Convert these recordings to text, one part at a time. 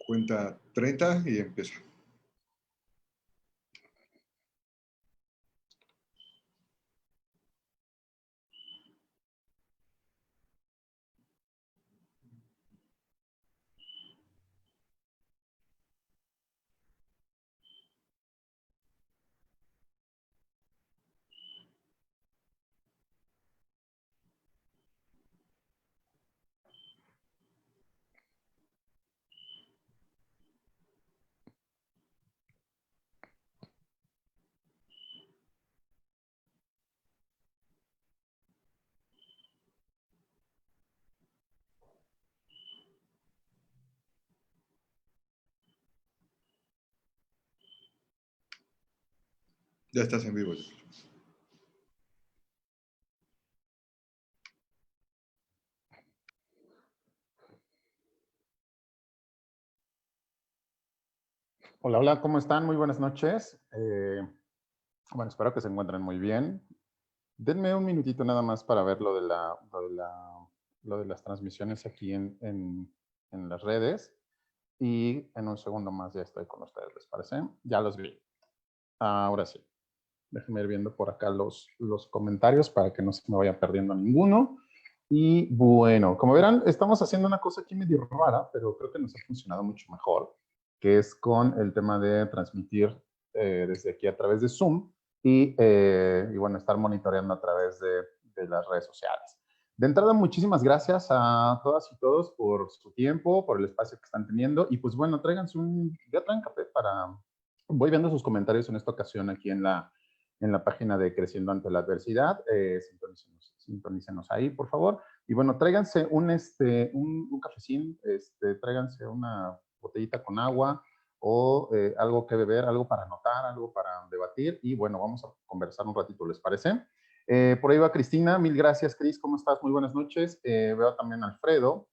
Cuenta 30 y empieza. Ya estás en vivo. Hola, hola, ¿cómo están? Muy buenas noches. Bueno, espero que se encuentren muy bien. Denme un minutito nada más para ver lo de las transmisiones aquí en las redes. Y en un segundo más ya estoy con ustedes, ¿les parece? Ya los vi. Ahora sí. Déjenme ir viendo por acá los comentarios para que no se me vaya perdiendo ninguno. Y bueno, como verán, estamos haciendo una cosa aquí medio rara, pero creo que nos ha funcionado mucho mejor, que es con el tema de transmitir desde aquí a través de Zoom y bueno, estar monitoreando a través de las redes sociales. De entrada, muchísimas gracias a todas y todos por su tiempo, por el espacio que están teniendo. Y pues bueno, tráiganse ya traen café para... Voy viendo sus comentarios en esta ocasión aquí en la página de Creciendo ante la Adversidad. Sintonícenos ahí, por favor. Y bueno, tráiganse un cafecín, tráiganse una botellita con agua o algo que beber, algo para anotar, algo para debatir. Y bueno, vamos a conversar un ratito, ¿les parece? Por ahí va Cristina. Mil gracias, Cris. ¿Cómo estás? Muy buenas noches. Veo también a Alfredo.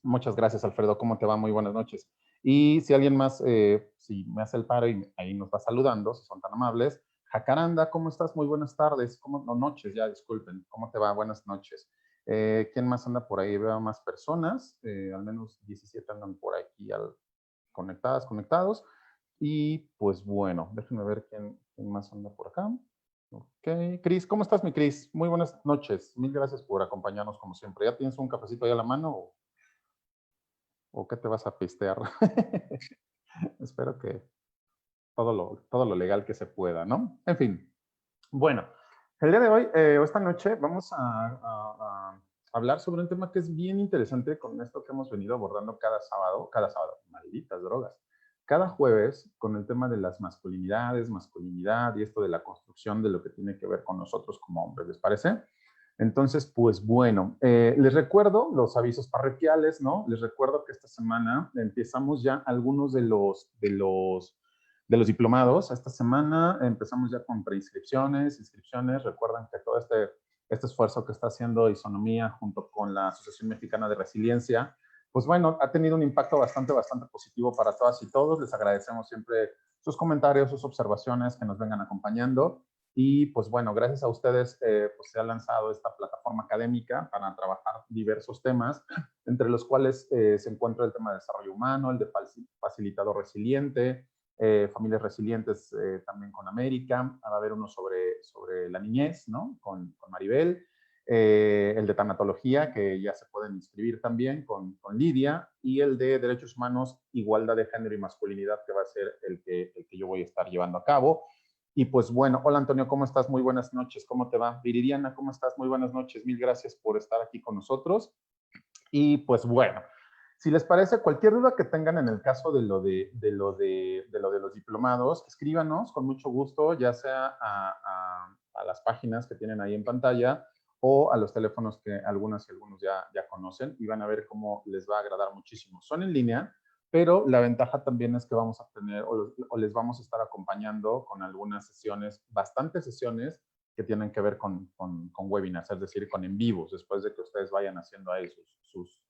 Muchas gracias, Alfredo. ¿Cómo te va? Muy buenas noches. Y si alguien más, si me hace el paro y ahí nos va saludando, si son tan amables. Jacaranda, ¿cómo estás? Muy buenas tardes. No, noches, ya, disculpen. ¿Cómo te va? Buenas noches. ¿Quién más anda por ahí? Veo más personas. Al menos 17 andan por aquí conectados. Y pues bueno, déjenme ver quién más anda por acá. Ok. Cris, ¿cómo estás, mi Cris? Muy buenas noches. Mil gracias por acompañarnos como siempre. ¿Ya tienes un cafecito ahí a la mano o qué te vas a pistear? Espero que todo lo legal que se pueda, ¿no? En fin. Bueno, el día de hoy, o esta noche, vamos a hablar sobre un tema que es bien interesante con esto que hemos venido abordando cada sábado, malditas drogas, cada jueves con el tema de las masculinidad y esto de la construcción de lo que tiene que ver con nosotros como hombres, ¿les parece? Entonces, pues bueno, les recuerdo los avisos parroquiales, ¿no? Les recuerdo que esta semana empezamos ya algunos de los diplomados. Esta semana empezamos ya con preinscripciones, inscripciones. Recuerden que todo este esfuerzo que está haciendo Isonomía junto con la Asociación Mexicana de Resiliencia, pues bueno, ha tenido un impacto bastante positivo para todas y todos. Les agradecemos siempre sus comentarios, sus observaciones que nos vengan acompañando. Y pues bueno, gracias a ustedes pues se ha lanzado esta plataforma académica para trabajar diversos temas, entre los cuales se encuentra el tema de desarrollo humano, el de facilitador resiliente, familias resilientes también con América. Va a haber uno sobre la niñez, ¿no? Con Maribel. El de tanatología, que ya se pueden inscribir también con Lidia, y el de derechos humanos, igualdad de género y masculinidad, que va a ser el que yo voy a estar llevando a cabo. Y pues bueno, hola Antonio, ¿cómo estás? Muy buenas noches, ¿cómo te va? Viridiana, ¿cómo estás? Muy buenas noches, mil gracias por estar aquí con nosotros. Y pues bueno, si les parece, cualquier duda que tengan en el caso de lo de los diplomados, escríbanos con mucho gusto, ya sea a las páginas que tienen ahí en pantalla o a los teléfonos que algunas y algunos ya conocen, y van a ver cómo les va a agradar muchísimo. Son en línea, pero la ventaja también es que vamos a tener o les vamos a estar acompañando con algunas sesiones, bastantes sesiones que tienen que ver con webinars, es decir, con en vivos, después de que ustedes vayan haciendo ahí sus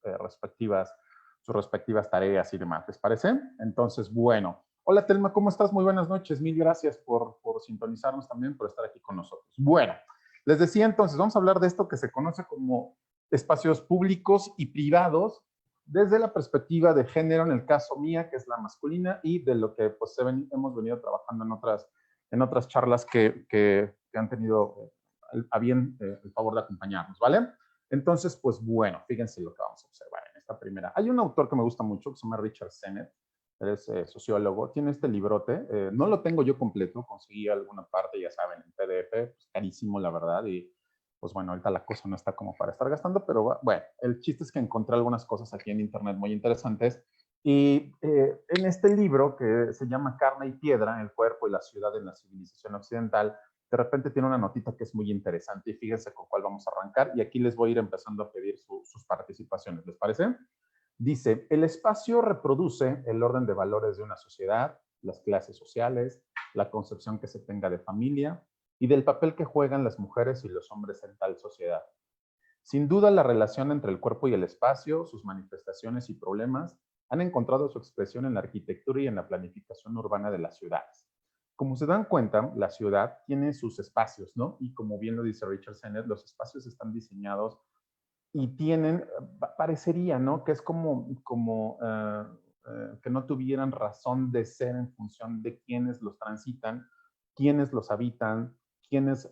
respectivas tareas y demás. ¿Les parece? Entonces, bueno. Hola, Telma, ¿cómo estás? Muy buenas noches. Mil gracias por sintonizarnos también, por estar aquí con nosotros. Bueno, les decía entonces, vamos a hablar de esto que se conoce como espacios públicos y privados desde la perspectiva de género, en el caso mía, que es la masculina, y de lo que pues, hemos venido trabajando en otras charlas que han tenido a bien el favor de acompañarnos, ¿vale? Entonces, pues bueno, fíjense lo que vamos a observar en esta primera. Hay un autor que me gusta mucho, que se llama Richard Sennett, es sociólogo, tiene este librote, no lo tengo yo completo, conseguí alguna parte, ya saben, en PDF, pues, carísimo la verdad, y pues bueno, ahorita la cosa no está como para estar gastando, pero bueno, el chiste es que encontré algunas cosas aquí en internet muy interesantes, y en este libro que se llama Carne y Piedra, el cuerpo y la ciudad en la civilización occidental, de repente tiene una notita que es muy interesante, y fíjense con cuál vamos a arrancar, y aquí les voy a ir empezando a pedir sus participaciones, ¿les parece? Dice, el espacio reproduce el orden de valores de una sociedad, las clases sociales, la concepción que se tenga de familia y del papel que juegan las mujeres y los hombres en tal sociedad. Sin duda, la relación entre el cuerpo y el espacio, sus manifestaciones y problemas, han encontrado su expresión en la arquitectura y en la planificación urbana de las ciudades. Como se dan cuenta, la ciudad tiene sus espacios, ¿no? Y como bien lo dice Richard Sennett, los espacios están diseñados y tienen, parecería, ¿no? Que es que no tuvieran razón de ser en función de quiénes los transitan, quiénes los habitan, quiénes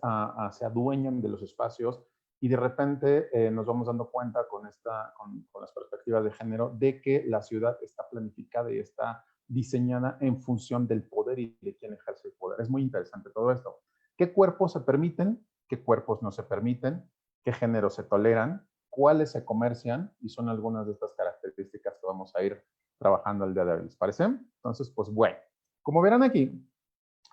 se adueñan de los espacios, y de repente nos vamos dando cuenta con las perspectivas de género de que la ciudad está planificada y está diseñada en función del poder y de quién ejerce el poder. Es muy interesante todo esto. ¿Qué cuerpos se permiten? ¿Qué cuerpos no se permiten? ¿Qué géneros se toleran? ¿Cuáles se comercian? Y son algunas de estas características que vamos a ir trabajando el día de hoy. ¿Les parece? Entonces, pues bueno, como verán aquí,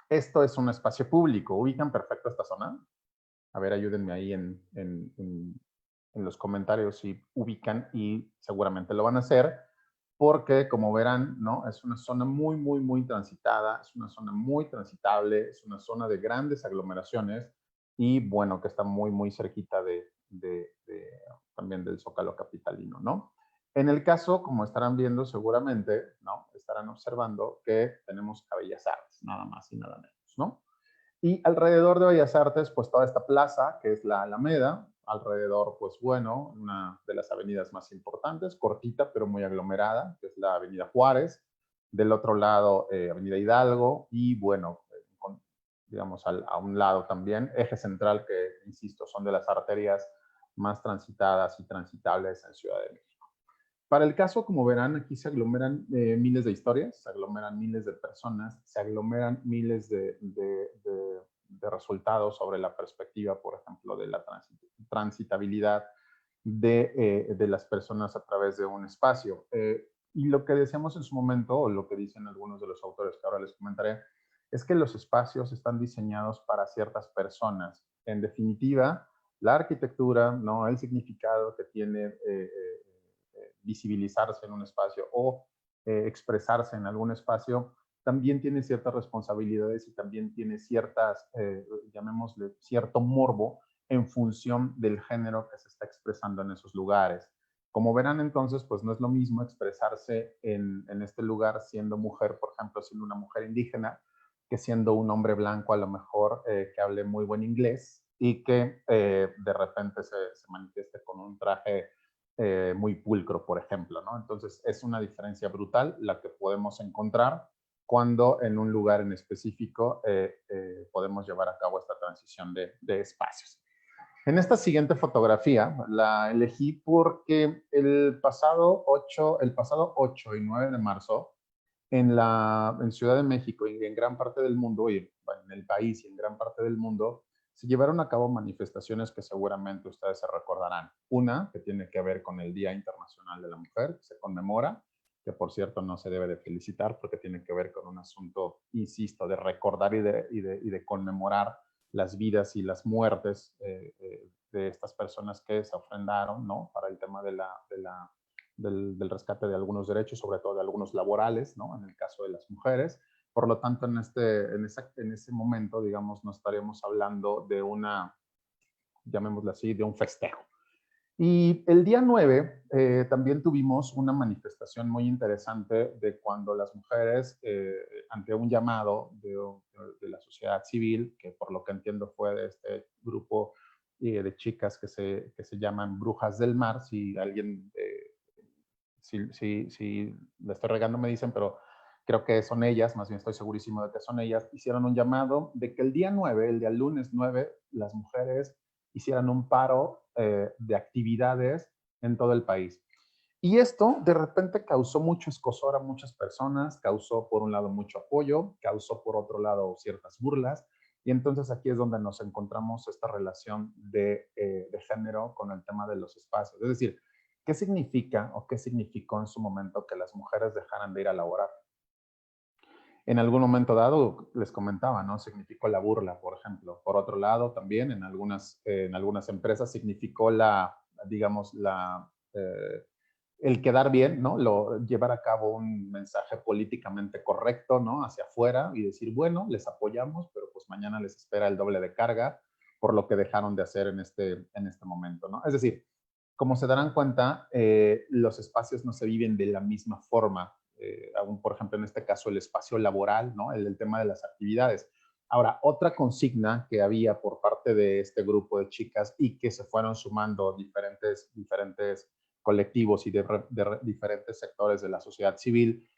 esto es un espacio público. ¿Ubican perfecto esta zona? A ver, ayúdenme ahí en los comentarios si ubican, y seguramente lo van a hacer, porque como verán, ¿no? Es una zona muy, muy, muy transitada, es una zona muy transitable, es una zona de grandes aglomeraciones y bueno, que está muy, muy cerquita también del Zócalo capitalino, ¿no? En el caso, como estarán viendo seguramente, ¿no? Estarán observando que tenemos a Bellas Artes, nada más y nada menos, ¿no? Y alrededor de Bellas Artes, pues toda esta plaza, que es la Alameda, alrededor, pues bueno, una de las avenidas más importantes, cortita pero muy aglomerada, que es la Avenida Juárez. Del otro lado, Avenida Hidalgo, y bueno, digamos, a un lado también, Eje Central, que, insisto, son de las arterias más transitadas y transitables en Ciudad de México. Para el caso, como verán, aquí se aglomeran miles de historias, se aglomeran miles de personas, se aglomeran miles de resultados sobre la perspectiva, por ejemplo, de la transitabilidad de las personas a través de un espacio. Y lo que decíamos en su momento, o lo que dicen algunos de los autores que ahora les comentaré, es que los espacios están diseñados para ciertas personas. En definitiva, la arquitectura, ¿no? El significado que tiene visibilizarse en un espacio o expresarse en algún espacio, también tiene ciertas responsabilidades y también tiene ciertas, llamémosle, cierto morbo en función del género que se está expresando en esos lugares. Como verán entonces, pues no es lo mismo expresarse en este lugar siendo mujer, por ejemplo, siendo una mujer indígena, que siendo un hombre blanco a lo mejor que hable muy buen inglés y que de repente se manifieste con un traje muy pulcro, por ejemplo, ¿no? Entonces, es una diferencia brutal la que podemos encontrar cuando en un lugar en específico podemos llevar a cabo esta transición de espacios. En esta siguiente fotografía la elegí porque el pasado 8 y 9 de marzo en Ciudad de México y en gran parte del mundo, y bueno, en el país y en gran parte del mundo, se llevaron a cabo manifestaciones que seguramente ustedes se recordarán. Una que tiene que ver con el Día Internacional de la Mujer, que se conmemora, que por cierto no se debe de felicitar porque tiene que ver con un asunto, insisto, de recordar y de conmemorar las vidas y las muertes de estas personas que se ofrendaron, ¿no? Para el tema del rescate de algunos derechos, sobre todo de algunos laborales, ¿no? En el caso de las mujeres. Por lo tanto, en ese momento, digamos, no estaríamos hablando de llamémoslo así, de un festejo. Y el día 9 también tuvimos una manifestación muy interesante de cuando las mujeres, ante un llamado de la sociedad civil, que por lo que entiendo fue de este grupo de chicas que se llaman Brujas del Mar, si alguien si le estoy regando me dicen, pero creo que son ellas, más bien estoy segurísimo de que son ellas, hicieron un llamado de que el día 9, el día lunes 9, las mujeres hicieran un paro de actividades en todo el país. Y esto de repente causó mucho escozor a muchas personas, causó por un lado mucho apoyo, causó por otro lado ciertas burlas, y entonces aquí es donde nos encontramos esta relación de género con el tema de los espacios. Es decir, ¿qué significa o qué significó en su momento que las mujeres dejaran de ir a laborar? En algún momento dado, les comentaba, ¿no? Significó la burla, por ejemplo. Por otro lado, también en algunas empresas significó digamos, el quedar bien, ¿no? Llevar a cabo un mensaje políticamente correcto, ¿no? Hacia afuera y decir, bueno, les apoyamos, pero pues mañana les espera el doble de carga por lo que dejaron de hacer en este momento, ¿no? Es decir, como se darán cuenta, los espacios no se viven de la misma forma. Aún, por ejemplo, en este caso, el espacio laboral, ¿no? El tema de las actividades. Ahora, otra consigna que había por parte de este grupo de chicas y que se fueron sumando diferentes colectivos y de diferentes sectores de la sociedad civil,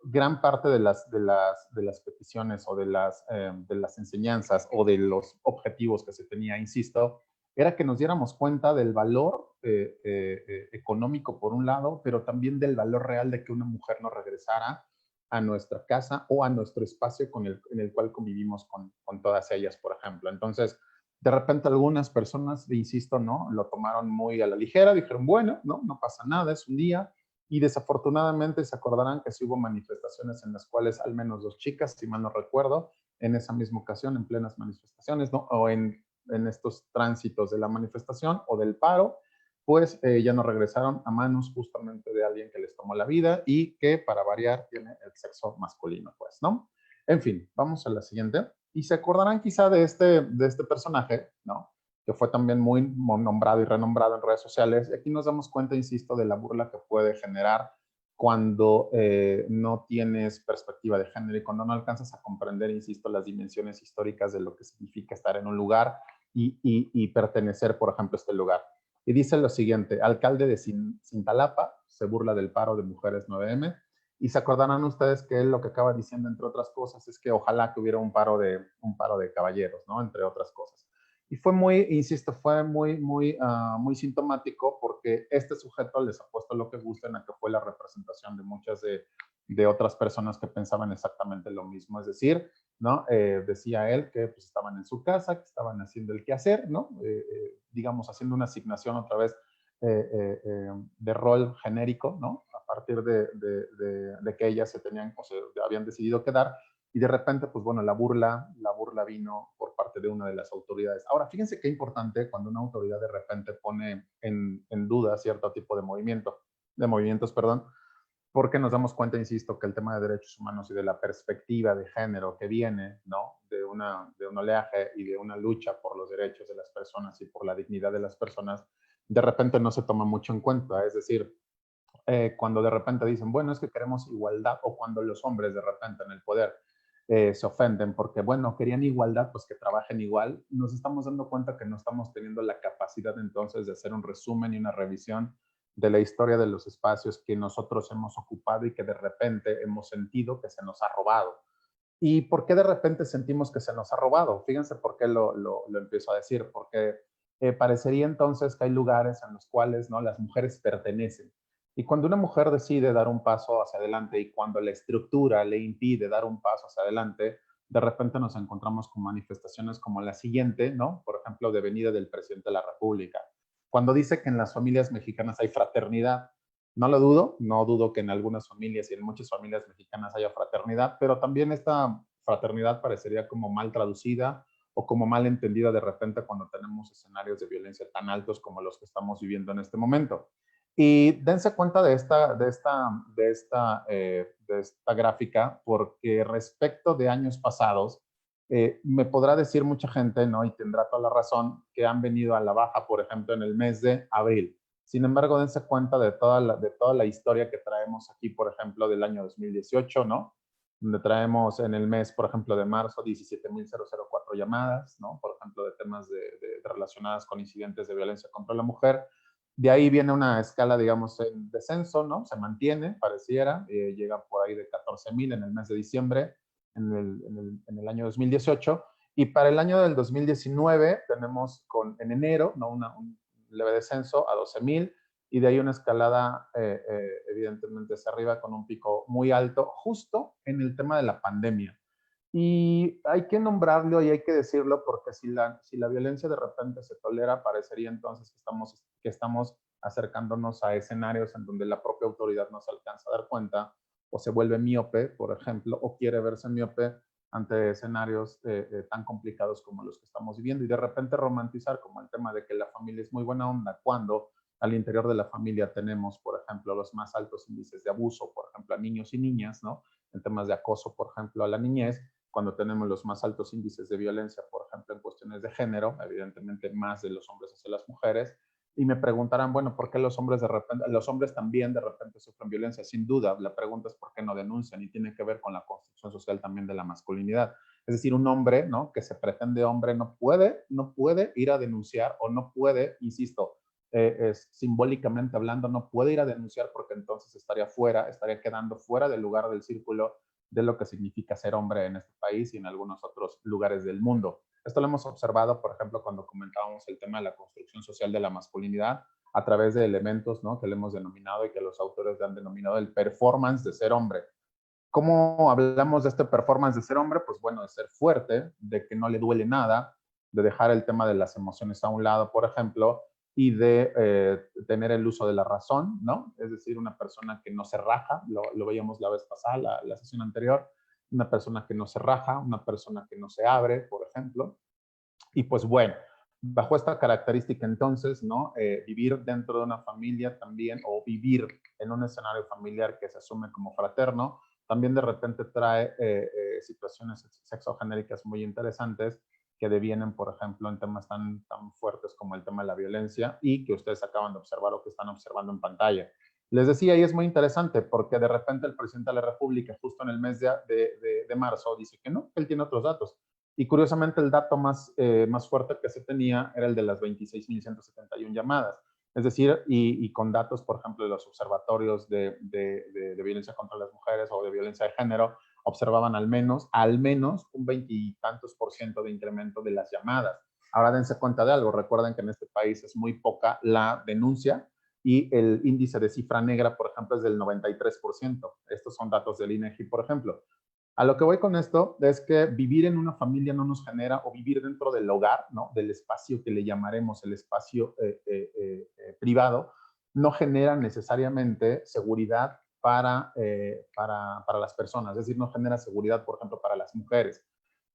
gran parte de las peticiones o de las enseñanzas o de los objetivos que se tenía, insisto, era que nos diéramos cuenta del valor económico por un lado, pero también del valor real de que una mujer no regresara a nuestra casa o a nuestro espacio en el cual convivimos con todas ellas, por ejemplo. Entonces, de repente algunas personas, insisto, ¿no? Lo tomaron muy a la ligera, dijeron, bueno, no pasa nada, es un día, y desafortunadamente se acordarán que sí hubo manifestaciones en las cuales al menos 2 chicas, si mal no recuerdo, en esa misma ocasión, en plenas manifestaciones, ¿no? O en estos tránsitos de la manifestación o del paro, pues ya no regresaron a manos justamente de alguien que les tomó la vida y que para variar tiene el sexo masculino, pues, ¿no? En fin, vamos a la siguiente. Y se acordarán quizá de este personaje, ¿no? Que fue también muy nombrado y renombrado en redes sociales. Y aquí nos damos cuenta, insisto, de la burla que puede generar cuando no tienes perspectiva de género y cuando no alcanzas a comprender, insisto, las dimensiones históricas de lo que significa estar en un lugar y pertenecer, por ejemplo, a este lugar. Y dice lo siguiente, alcalde de Cintalapa se burla del paro de mujeres 9M. Y se acordarán ustedes que él lo que acaba diciendo, entre otras cosas, es que ojalá que hubiera un paro de caballeros, ¿no? Entre otras cosas. Y fue muy, insisto, fue muy sintomático porque este sujeto les ha puesto lo que gusten a que fue la representación de muchas de otras personas que pensaban exactamente lo mismo. Es decir, ¿no? Decía él que pues, estaban en su casa, que estaban haciendo el quehacer, ¿no? Digamos, haciendo una asignación otra vez de rol genérico, ¿no? A partir de que ellas se tenían, o sea, habían decidido quedar, y de repente, pues bueno, la burla vino por parte de una de las autoridades. Ahora, fíjense qué importante cuando una autoridad de repente pone en duda cierto tipo de movimientos, perdón, porque nos damos cuenta, insisto, que el tema de derechos humanos y de la perspectiva de género que viene, ¿no? De un oleaje y de una lucha por los derechos de las personas y por la dignidad de las personas, de repente no se toma mucho en cuenta. Es decir, cuando de repente dicen, bueno, es que queremos igualdad, o cuando los hombres de repente en el poder se ofenden porque, bueno, querían igualdad, pues que trabajen igual, nos estamos dando cuenta que no estamos teniendo la capacidad entonces de hacer un resumen y una revisión de la historia de los espacios que nosotros hemos ocupado y que de repente hemos sentido que se nos ha robado. ¿Y por qué de repente sentimos que se nos ha robado? Fíjense por qué lo empiezo a decir, porque parecería entonces que hay lugares en los cuales, ¿no? Las mujeres pertenecen. Y cuando una mujer decide dar un paso hacia adelante y cuando la estructura le impide dar un paso hacia adelante, de repente nos encontramos con manifestaciones como la siguiente, ¿no? Por ejemplo, de venida del presidente de la República. Cuando dice que en las familias mexicanas hay fraternidad, no lo dudo, no dudo que en algunas familias y en muchas familias mexicanas haya fraternidad, pero también esta fraternidad parecería como mal traducida o como mal entendida de repente cuando tenemos escenarios de violencia tan altos como los que estamos viviendo en este momento. Y dense cuenta de esta gráfica, porque respecto de años pasados, me podrá decir mucha gente, ¿no? Y tendrá toda la razón, que han venido a la baja, por ejemplo, en el mes de abril. Sin embargo, dense cuenta de toda la historia que traemos aquí, por ejemplo, del año 2018, ¿no? Donde traemos en el mes, por ejemplo, de marzo, 17,004 llamadas, ¿no? Por ejemplo, de temas relacionadas con incidentes de violencia contra la mujer. De ahí viene una escala, digamos, en descenso, ¿no? Se mantiene, pareciera, llega por ahí de 14,000 en el mes de diciembre, en el año 2018. Y para el año del 2019 tenemos en enero, ¿no? Un leve descenso a 12,000 y de ahí una escalada evidentemente hacia arriba con un pico muy alto, justo en el tema de la pandemia. Y hay que nombrarlo y hay que decirlo porque si la violencia de repente se tolera, parecería entonces que estamos acercándonos a escenarios en donde la propia autoridad no se alcanza a dar cuenta o se vuelve miope, por ejemplo, o quiere verse miope ante escenarios tan complicados como los que estamos viviendo y de repente romantizar como el tema de que la familia es muy buena onda cuando al interior de la familia tenemos, por ejemplo, los más altos índices de abuso, por ejemplo, a niños y niñas, ¿no? En temas de acoso, por ejemplo, a la niñez, cuando tenemos los más altos índices de violencia, por ejemplo, en cuestiones de género, evidentemente más de los hombres hacia las mujeres, y me preguntarán, bueno, ¿por qué los hombres también de repente sufren violencia? Sin duda, la pregunta es por qué no denuncian y tiene que ver con la construcción social también de la masculinidad. Es decir, un hombre, ¿no? Que se pretende hombre no puede ir a denunciar o no puede, insisto, simbólicamente hablando, no puede ir a denunciar porque entonces estaría quedando fuera del lugar del círculo de lo que significa ser hombre en este país y en algunos otros lugares del mundo. Esto lo hemos observado, por ejemplo, cuando comentábamos el tema de la construcción social de la masculinidad a través de elementos, ¿no? Que le hemos denominado y que los autores le han denominado el performance de ser hombre. ¿Cómo hablamos de este performance de ser hombre? Pues bueno, de ser fuerte, de que no le duele nada, de dejar el tema de las emociones a un lado, por ejemplo, y de tener el uso de la razón, ¿no? Es decir, una persona que no se raja, lo veíamos la vez pasada, la sesión anterior, una persona que no se raja, una persona que no se abre, por ejemplo. Y pues bueno, bajo esta característica entonces, ¿no? Vivir dentro de una familia también, o vivir en un escenario familiar que se asume como fraterno, también de repente trae situaciones sexogenéricas muy interesantes que devienen, por ejemplo, en temas tan fuertes como el tema de la violencia y que ustedes acaban de observar o que están observando en pantalla. Les decía, y es muy interesante porque de repente el presidente de la República, justo en el mes de marzo, dice que no, que él tiene otros datos. Y curiosamente el dato más fuerte que se tenía era el de las 26,171 llamadas. Es decir, y con datos, por ejemplo, de los observatorios de violencia contra las mujeres o de violencia de género, observaban al menos un 20 y tantos % de incremento de las llamadas. Ahora dense cuenta de algo, recuerden que en este país es muy poca la denuncia y el índice de cifra negra, por ejemplo, es del 93%. Estos son datos del INEGI, por ejemplo. A lo que voy con esto es que vivir en una familia no nos genera, o vivir dentro del hogar, ¿no? Del espacio que le llamaremos el espacio privado, no genera necesariamente seguridad para las personas. Es decir, no genera seguridad, por ejemplo, para las mujeres.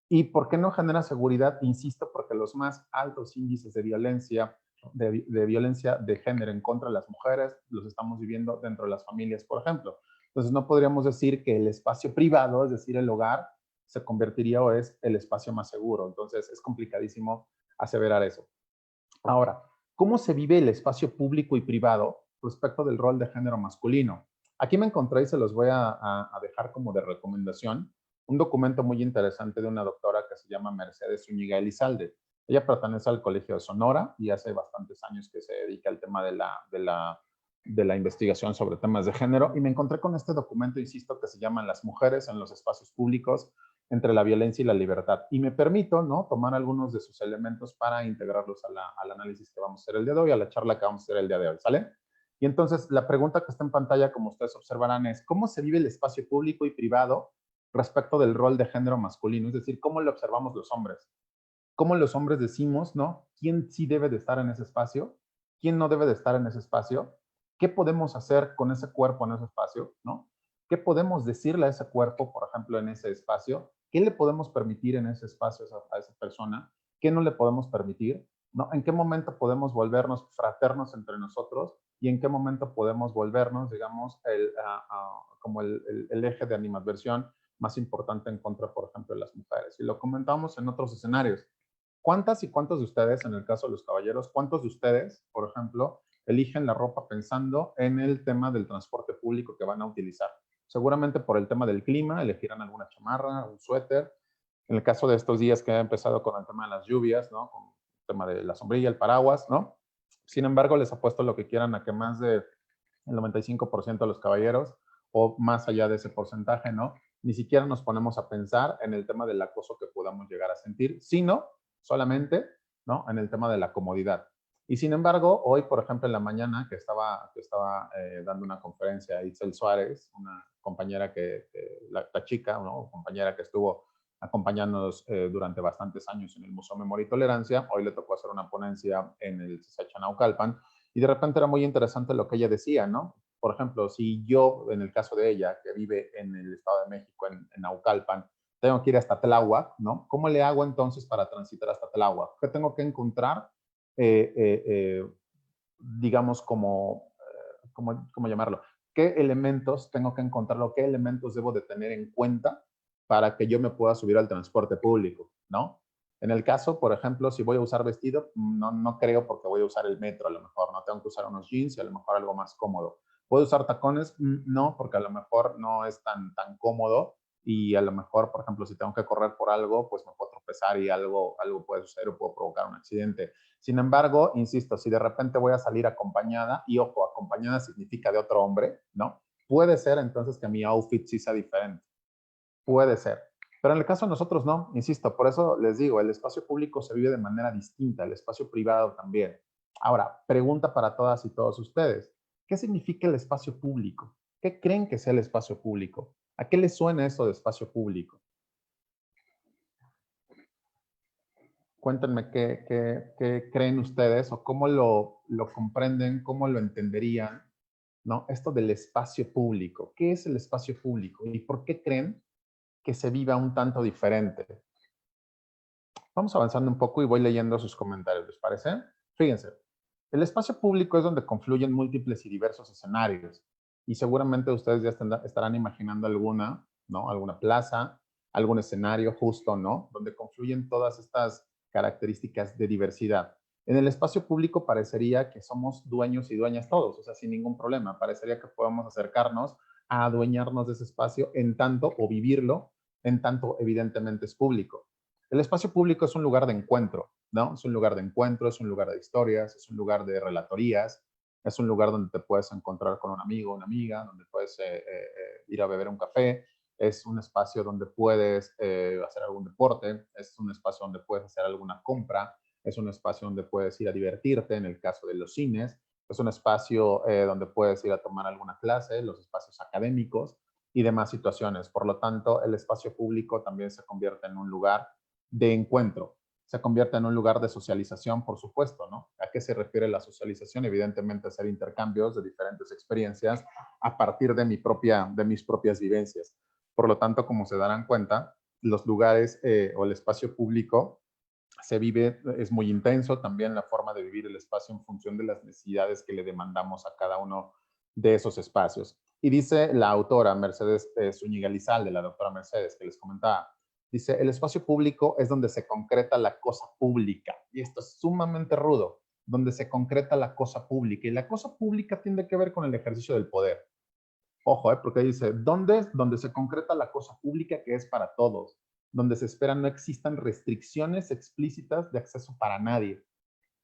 ¿Y por qué no genera seguridad? Insisto, porque los más altos índices de violencia, de violencia de género en contra de las mujeres, los estamos viviendo dentro de las familias, por ejemplo. Entonces, no podríamos decir que el espacio privado, es decir, el hogar, se convertiría o es el espacio más seguro. Entonces, es complicadísimo aseverar eso. Ahora, ¿cómo se vive el espacio público y privado respecto del rol de género masculino? Aquí me encontré y se los voy a dejar como de recomendación un documento muy interesante de una doctora que se llama Mercedes Zúñiga Elizalde. Ella pertenece al Colegio de Sonora y hace bastantes años que se dedica al tema de la investigación sobre temas de género y me encontré con este documento, insisto, que se llama Las mujeres en los espacios públicos entre la violencia y la libertad. Y me permito, ¿no? Tomar algunos de sus elementos para integrarlos al análisis que vamos a hacer el día de hoy, a la charla que vamos a hacer el día de hoy, ¿sale? Y entonces la pregunta que está en pantalla, como ustedes observarán, es ¿cómo se vive el espacio público y privado respecto del rol de género masculino? Es decir, ¿cómo lo observamos los hombres? ¿Cómo los hombres decimos, ¿no? ¿Quién sí debe de estar en ese espacio? ¿Quién no debe de estar en ese espacio? ¿Qué podemos hacer con ese cuerpo en ese espacio, ¿no? ¿Qué podemos decirle a ese cuerpo, por ejemplo, en ese espacio? ¿Qué le podemos permitir en ese espacio a esa persona? ¿Qué no le podemos permitir? ¿No? ¿En qué momento podemos volvernos fraternos entre nosotros? ¿Y en qué momento podemos volvernos, digamos, como el eje de animadversión más importante en contra, por ejemplo, de las mujeres? Y lo comentamos en otros escenarios. ¿Cuántas y cuántos de ustedes, en el caso de los caballeros, cuántos de ustedes, por ejemplo, eligen la ropa pensando en el tema del transporte público que van a utilizar? Seguramente por el tema del clima, elegirán alguna chamarra, un suéter. En el caso de estos días que ha empezado con el tema de las lluvias, ¿no? Con el tema de la sombrilla, el paraguas, ¿no? Sin embargo, les apuesto lo que quieran a que más del 95% de los caballeros, o más allá de ese porcentaje, ¿no? Ni siquiera nos ponemos a pensar en el tema del acoso que podamos llegar a sentir, sino solamente, ¿no?, en el tema de la comodidad. Y sin embargo, hoy, por ejemplo, en la mañana que estaba dando una conferencia a Itzel Suárez, una compañera la chica, ¿no?, compañera que estuvo acompañándonos durante bastantes años en el Museo Memoria y Tolerancia, hoy le tocó hacer una ponencia en el CCH Naucalpan, y de repente era muy interesante lo que ella decía, ¿no? Por ejemplo, si yo, en el caso de ella, que vive en el Estado de México, en Naucalpan, tengo que ir hasta Tláhuac, ¿no? ¿Cómo le hago entonces para transitar hasta Tláhuac? ¿Qué tengo que encontrar? Eh, eh, eh, digamos, ¿cómo llamarlo? ¿Qué elementos tengo que encontrarlo? ¿Qué elementos debo de tener en cuenta para que yo me pueda subir al transporte público, ¿no? En el caso, por ejemplo, si voy a usar vestido, no creo porque voy a usar el metro, a lo mejor no tengo que usar unos jeans y a lo mejor algo más cómodo. ¿Puedo usar tacones? No, porque a lo mejor no es tan cómodo y a lo mejor, por ejemplo, si tengo que correr por algo, pues me puedo tropezar y algo puede suceder o puedo provocar un accidente. Sin embargo, insisto, si de repente voy a salir acompañada, y ojo, acompañada significa de otro hombre, ¿no? Puede ser entonces que mi outfit sí sea diferente. Puede ser. Pero en el caso de nosotros no, insisto, por eso les digo, el espacio público se vive de manera distinta, el espacio privado también. Ahora, pregunta para todas y todos ustedes. ¿Qué significa el espacio público? ¿Qué creen que sea el espacio público? ¿A qué les suena eso de espacio público? Cuéntenme qué creen ustedes o cómo lo comprenden, cómo lo entenderían, ¿no? Esto del espacio público. ¿Qué es el espacio público y por qué creen que se viva un tanto diferente? Vamos avanzando un poco y voy leyendo sus comentarios, ¿les parece? Fíjense, el espacio público es donde confluyen múltiples y diversos escenarios. Y seguramente ustedes ya estarán imaginando alguna, ¿no? Alguna plaza, algún escenario justo, ¿no? Donde confluyen todas estas características de diversidad. En el espacio público parecería que somos dueños y dueñas todos, o sea, sin ningún problema. Parecería que podemos acercarnos a adueñarnos de ese espacio en tanto, o vivirlo, en tanto evidentemente es público. El espacio público es un lugar de encuentro, ¿no? Es un lugar de encuentro, es un lugar de historias, es un lugar de relatorías, es un lugar donde te puedes encontrar con un amigo, una amiga, donde puedes ir a beber un café, es un espacio donde puedes hacer algún deporte, es un espacio donde puedes hacer alguna compra, es un espacio donde puedes ir a divertirte, en el caso de los cines, es un espacio donde puedes ir a tomar alguna clase, los espacios académicos y demás situaciones. Por lo tanto, el espacio público también se convierte en un lugar de encuentro, se convierte en un lugar de socialización, por supuesto, ¿no? ¿A qué se refiere la socialización? Evidentemente, hacer intercambios de diferentes experiencias a partir de mis propias vivencias. Por lo tanto, como se darán cuenta, los lugares o el espacio público se vive, es muy intenso también la forma de vivir el espacio en función de las necesidades que le demandamos a cada uno de esos espacios. Y dice la autora Mercedes Zúñiga Lizalde, la doctora Mercedes, que les comentaba, dice, el espacio público es donde se concreta la cosa pública. Y esto es sumamente rudo, donde se concreta la cosa pública. Y la cosa pública tiene que ver con el ejercicio del poder. Ojo, porque dice, ¿dónde? Donde se concreta la cosa pública que es para todos, donde se espera no existan restricciones explícitas de acceso para nadie.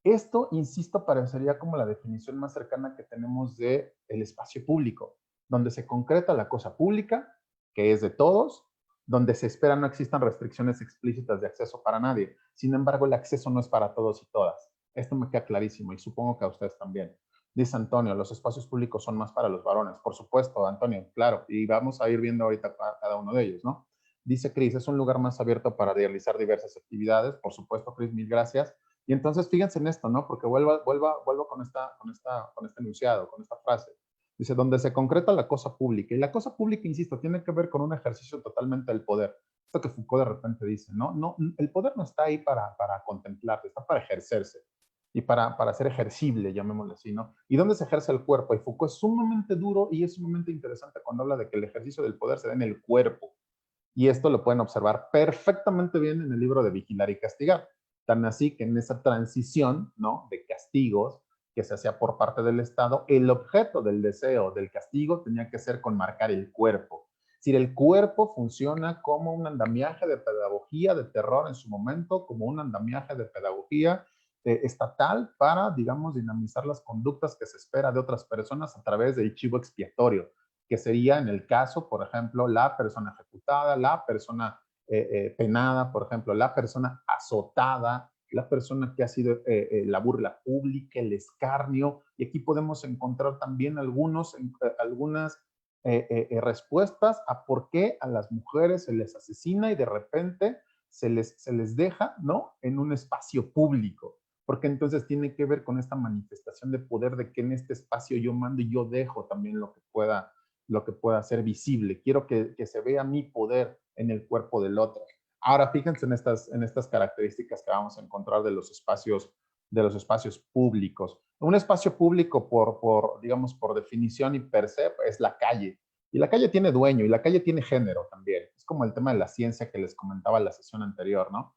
Esto, insisto, parecería como la definición más cercana que tenemos de el espacio público, donde se concreta la cosa pública, que es de todos, donde se espera no existan restricciones explícitas de acceso para nadie. Sin embargo, el acceso no es para todos y todas. Esto me queda clarísimo y supongo que a ustedes también. Dice Antonio, los espacios públicos son más para los varones. Por supuesto, Antonio, claro. Y vamos a ir viendo ahorita cada uno de ellos, ¿no? Dice Cris, es un lugar más abierto para realizar diversas actividades. Por supuesto, Cris, mil gracias. Y entonces fíjense en esto, ¿no? Porque vuelvo con este enunciado, con esta frase. Dice, donde se concreta la cosa pública. Y la cosa pública, insisto, tiene que ver con un ejercicio totalmente del poder. Esto que Foucault de repente dice, ¿no? El poder no está ahí para contemplarse, está para ejercerse y para ser ejercible, llamémoslo así, ¿no? ¿Y dónde se ejerce el cuerpo? Y Foucault es sumamente duro y es sumamente interesante cuando habla de que el ejercicio del poder se da en el cuerpo. Y esto lo pueden observar perfectamente bien en el libro de Vigilar y Castigar. Tan así que en esa transición, ¿no?, de castigos que se hacía por parte del Estado, el objeto del deseo del castigo tenía que ser con marcar el cuerpo. Es decir, el cuerpo funciona como un andamiaje de pedagogía de terror en su momento, como un andamiaje de pedagogía estatal para, digamos, dinamizar las conductas que se espera de otras personas a través del chivo expiatorio, que sería en el caso, por ejemplo, la persona ejecutada, la persona penada, por ejemplo, la persona azotada, la persona que ha sido la burla pública, el escarnio, y aquí podemos encontrar también algunas respuestas a por qué a las mujeres se les asesina y de repente se les deja, ¿no?, en un espacio público, porque entonces tiene que ver con esta manifestación de poder de que en este espacio yo mando y yo dejo también lo que pueda ser visible. Quiero que se vea mi poder en el cuerpo del otro. Ahora, fíjense en estas características que vamos a encontrar de los espacios públicos. Un espacio público, digamos, por definición y per se, es la calle. Y la calle tiene dueño y la calle tiene género también. Es como el tema de la ciencia que les comentaba en la sesión anterior, ¿no?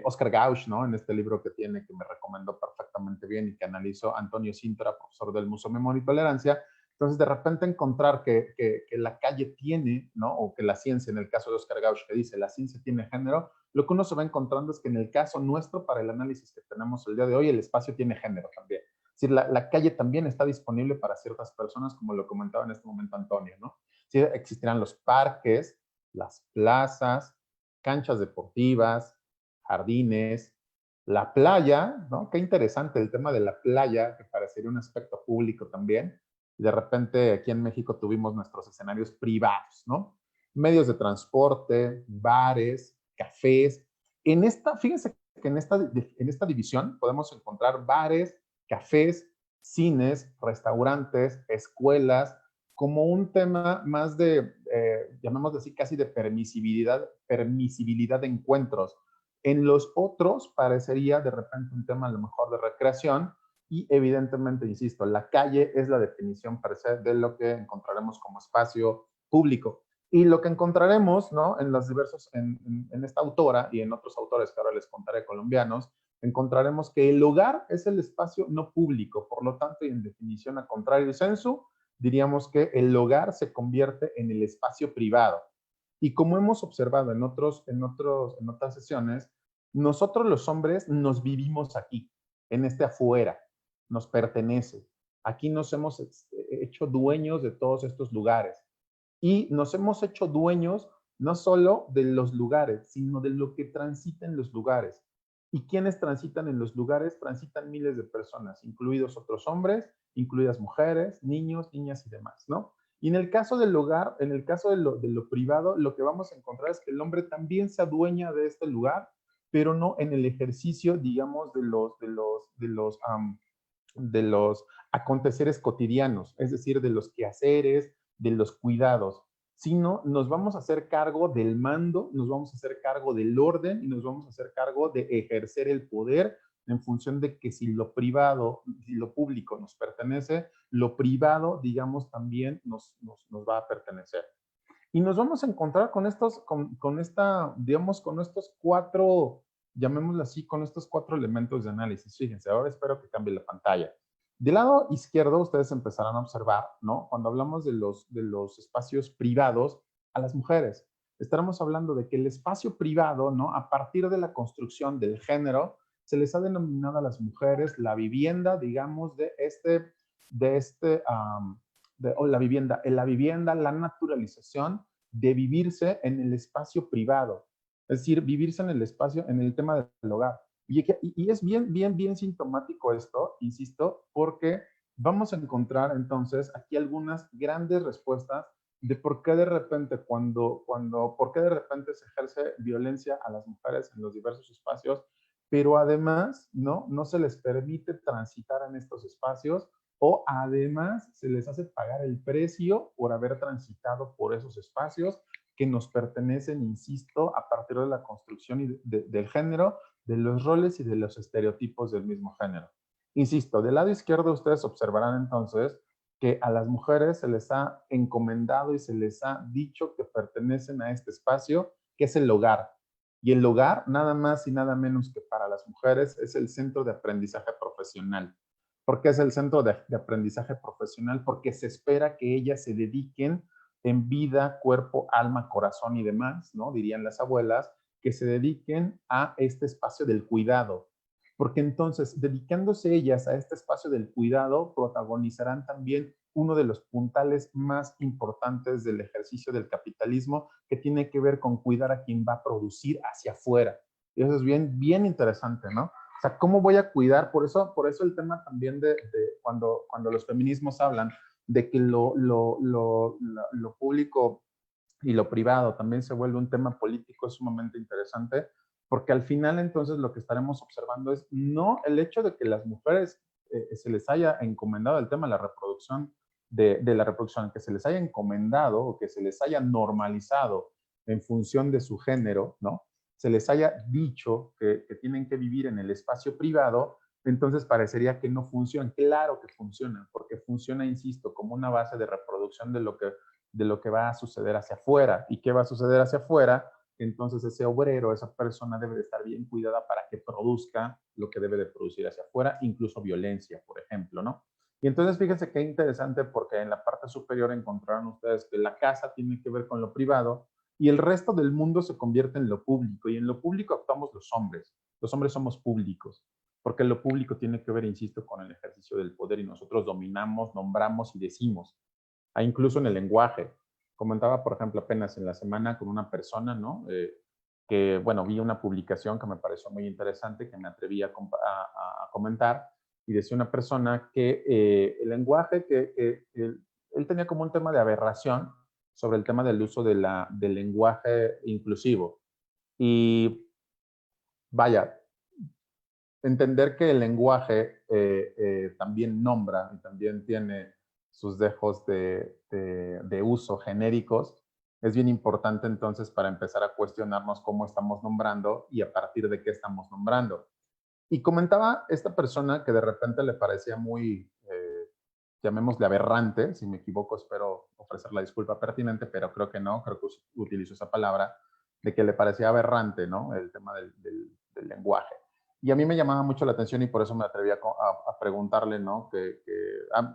Oscar Gauch, ¿no? En este libro que tiene, que me recomendó perfectamente bien y que analizó Antonio Cintra, profesor del Museo Memoria y Tolerancia. Entonces, de repente encontrar que la calle tiene, ¿no? O que la ciencia, en el caso de Oscar Gauch, que dice la ciencia tiene género, lo que uno se va encontrando es que en el caso nuestro, para el análisis que tenemos el día de hoy, el espacio tiene género también. Es decir, la calle también está disponible para ciertas personas, como lo comentaba en este momento Antonio, ¿no? Sí, existirán los parques, las plazas, canchas deportivas, jardines, la playa, ¿no? Qué interesante el tema de la playa, que parecería un aspecto público también. De repente aquí en México tuvimos nuestros escenarios privados, ¿no? Medios de transporte, bares, cafés. Fíjense que en esta división podemos encontrar bares, cafés, cines, restaurantes, escuelas, como un tema más de, llamémoslo así, casi de permisibilidad de encuentros. En los otros parecería de repente un tema a lo mejor de recreación y evidentemente, insisto, la calle es la definición per se de lo que encontraremos como espacio público. Y lo que encontraremos, ¿no?, en los diversos, en esta autora y en otros autores que ahora les contaré colombianos, encontraremos que el hogar es el espacio no público, por lo tanto, y en definición a contrario sensu, diríamos que el hogar se convierte en el espacio privado. Y como hemos observado en otras sesiones, nosotros los hombres nos vivimos aquí, en este afuera, nos pertenece. Aquí nos hemos hecho dueños de todos estos lugares. Y nos hemos hecho dueños no solo de los lugares, sino de lo que transita en los lugares. ¿Y quiénes transitan en los lugares? Transitan miles de personas, incluidos otros hombres, incluidas mujeres, niños, niñas y demás, ¿no? Y en el caso del hogar, en el caso de lo privado, lo que vamos a encontrar es que el hombre también se adueña de este lugar, pero no en el ejercicio, digamos, de los aconteceres cotidianos, es decir, de los quehaceres, de los cuidados, sino nos vamos a hacer cargo del mando, nos vamos a hacer cargo del orden y nos vamos a hacer cargo de ejercer el poder en función de que si lo privado, si lo público nos pertenece, lo privado, digamos, también nos va a pertenecer. Y nos vamos a encontrar con digamos, con estos cuatro, llamémoslo así, con estos cuatro elementos de análisis. Fíjense, ahora espero que cambie la pantalla. Del lado izquierdo, ustedes empezarán a observar, ¿no? Cuando hablamos de los espacios privados, a las mujeres. Estaremos hablando de que el espacio privado, ¿no?, a partir de la construcción del género, se les ha denominado a las mujeres la vivienda, digamos, o la vivienda, la naturalización de vivirse en el espacio privado, es decir, vivirse en el espacio, en el tema del hogar. Y es bien sintomático esto, insisto, porque vamos a encontrar entonces aquí algunas grandes respuestas de por qué de repente por qué de repente se ejerce violencia a las mujeres en los diversos espacios, pero además no se les permite transitar en estos espacios o además se les hace pagar el precio por haber transitado por esos espacios que nos pertenecen, insisto, a partir de la construcción del género, de los roles y de los estereotipos del mismo género. Insisto, del lado izquierdo ustedes observarán entonces que a las mujeres se les ha encomendado y se les ha dicho que pertenecen a este espacio, que es el hogar. Y el hogar, nada más y nada menos que para las mujeres, es el centro de aprendizaje profesional. ¿Por qué es el centro de aprendizaje profesional? Porque se espera que ellas se dediquen en vida, cuerpo, alma, corazón y demás, ¿no? Dirían las abuelas, que se dediquen a este espacio del cuidado. porque entonces, dedicándose ellas a este espacio del cuidado, protagonizarán también uno de los puntales más importantes del ejercicio del capitalismo, que tiene que ver con cuidar a quien va a producir hacia afuera. Y eso es bien, bien interesante, ¿no? O sea, ¿cómo voy a cuidar? Por eso el tema también de cuando los feminismos hablan de que lo público y lo privado también se vuelve un tema político, es sumamente interesante, porque al final entonces lo que estaremos observando es no el hecho de que las mujeres se les haya encomendado el tema de la reproducción, de la reproducción, que se les haya encomendado o que se les haya normalizado en función de su género, ¿no? Se les haya dicho que tienen que vivir en el espacio privado, entonces parecería que no funcionan. Claro que funcionan, porque funciona, insisto, como una base de reproducción de lo que va a suceder hacia afuera. ¿Y qué va a suceder hacia afuera? Entonces ese obrero, esa persona debe de estar bien cuidada para que produzca lo que debe de producir hacia afuera, incluso violencia, por ejemplo, ¿no? Y entonces fíjense qué interesante porque en la parte superior encontrarán ustedes que la casa tiene que ver con lo privado y el resto del mundo se convierte en lo público. Y en lo público actuamos los hombres. Los hombres somos públicos, porque lo público tiene que ver, insisto, con el ejercicio del poder y nosotros dominamos, nombramos y decimos. Incluso en el lenguaje. Comentaba, por ejemplo, apenas en la semana con una persona, ¿no? Que, bueno, vi una publicación que me pareció muy interesante, que me atreví a comentar, y decía una persona que el lenguaje, que él tenía como un tema de aberración sobre el tema del uso del lenguaje inclusivo. Y vaya, entender que el lenguaje también nombra y también tiene sus dejos de uso genéricos, es bien importante entonces para empezar a cuestionarnos cómo estamos nombrando y a partir de qué estamos nombrando. Y comentaba esta persona que de repente le parecía muy, llamémosle aberrante, si me equivoco espero ofrecer la disculpa pertinente, pero creo que no, creo que utilizo esa palabra, de que le parecía aberrante, ¿no? El tema del lenguaje. Y a mí me llamaba mucho la atención y por eso me atreví a preguntarle, ¿no?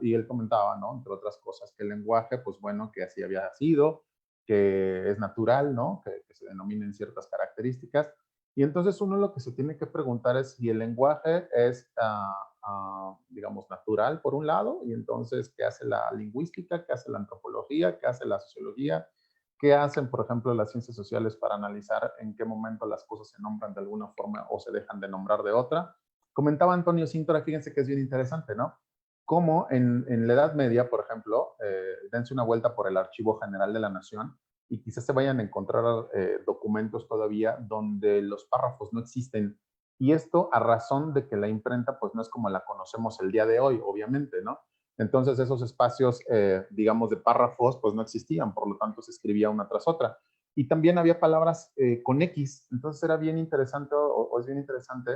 Y él comentaba, ¿no? Entre otras cosas, que el lenguaje, pues bueno, que así había sido, que es natural, ¿no? Que se denominen ciertas características. Y entonces uno lo que se tiene que preguntar es si el lenguaje es, digamos, natural por un lado, y entonces, ¿qué hace la lingüística? ¿Qué hace la antropología? ¿Qué hace la sociología? ¿Qué hacen, por ejemplo, las ciencias sociales para analizar en qué momento las cosas se nombran de alguna forma o se dejan de nombrar de otra? Comentaba Antonio Cintora, fíjense que es bien interesante, ¿no? Cómo en la Edad Media, por ejemplo, dense una vuelta por el Archivo General de la Nación y quizás se vayan a encontrar documentos todavía donde los párrafos no existen. Y esto a razón de que la imprenta pues no es como la conocemos el día de hoy, obviamente, ¿no? Entonces esos espacios, digamos, de párrafos pues no existían, por lo tanto se escribía una tras otra. Y también había palabras con X, entonces era bien interesante o es bien interesante,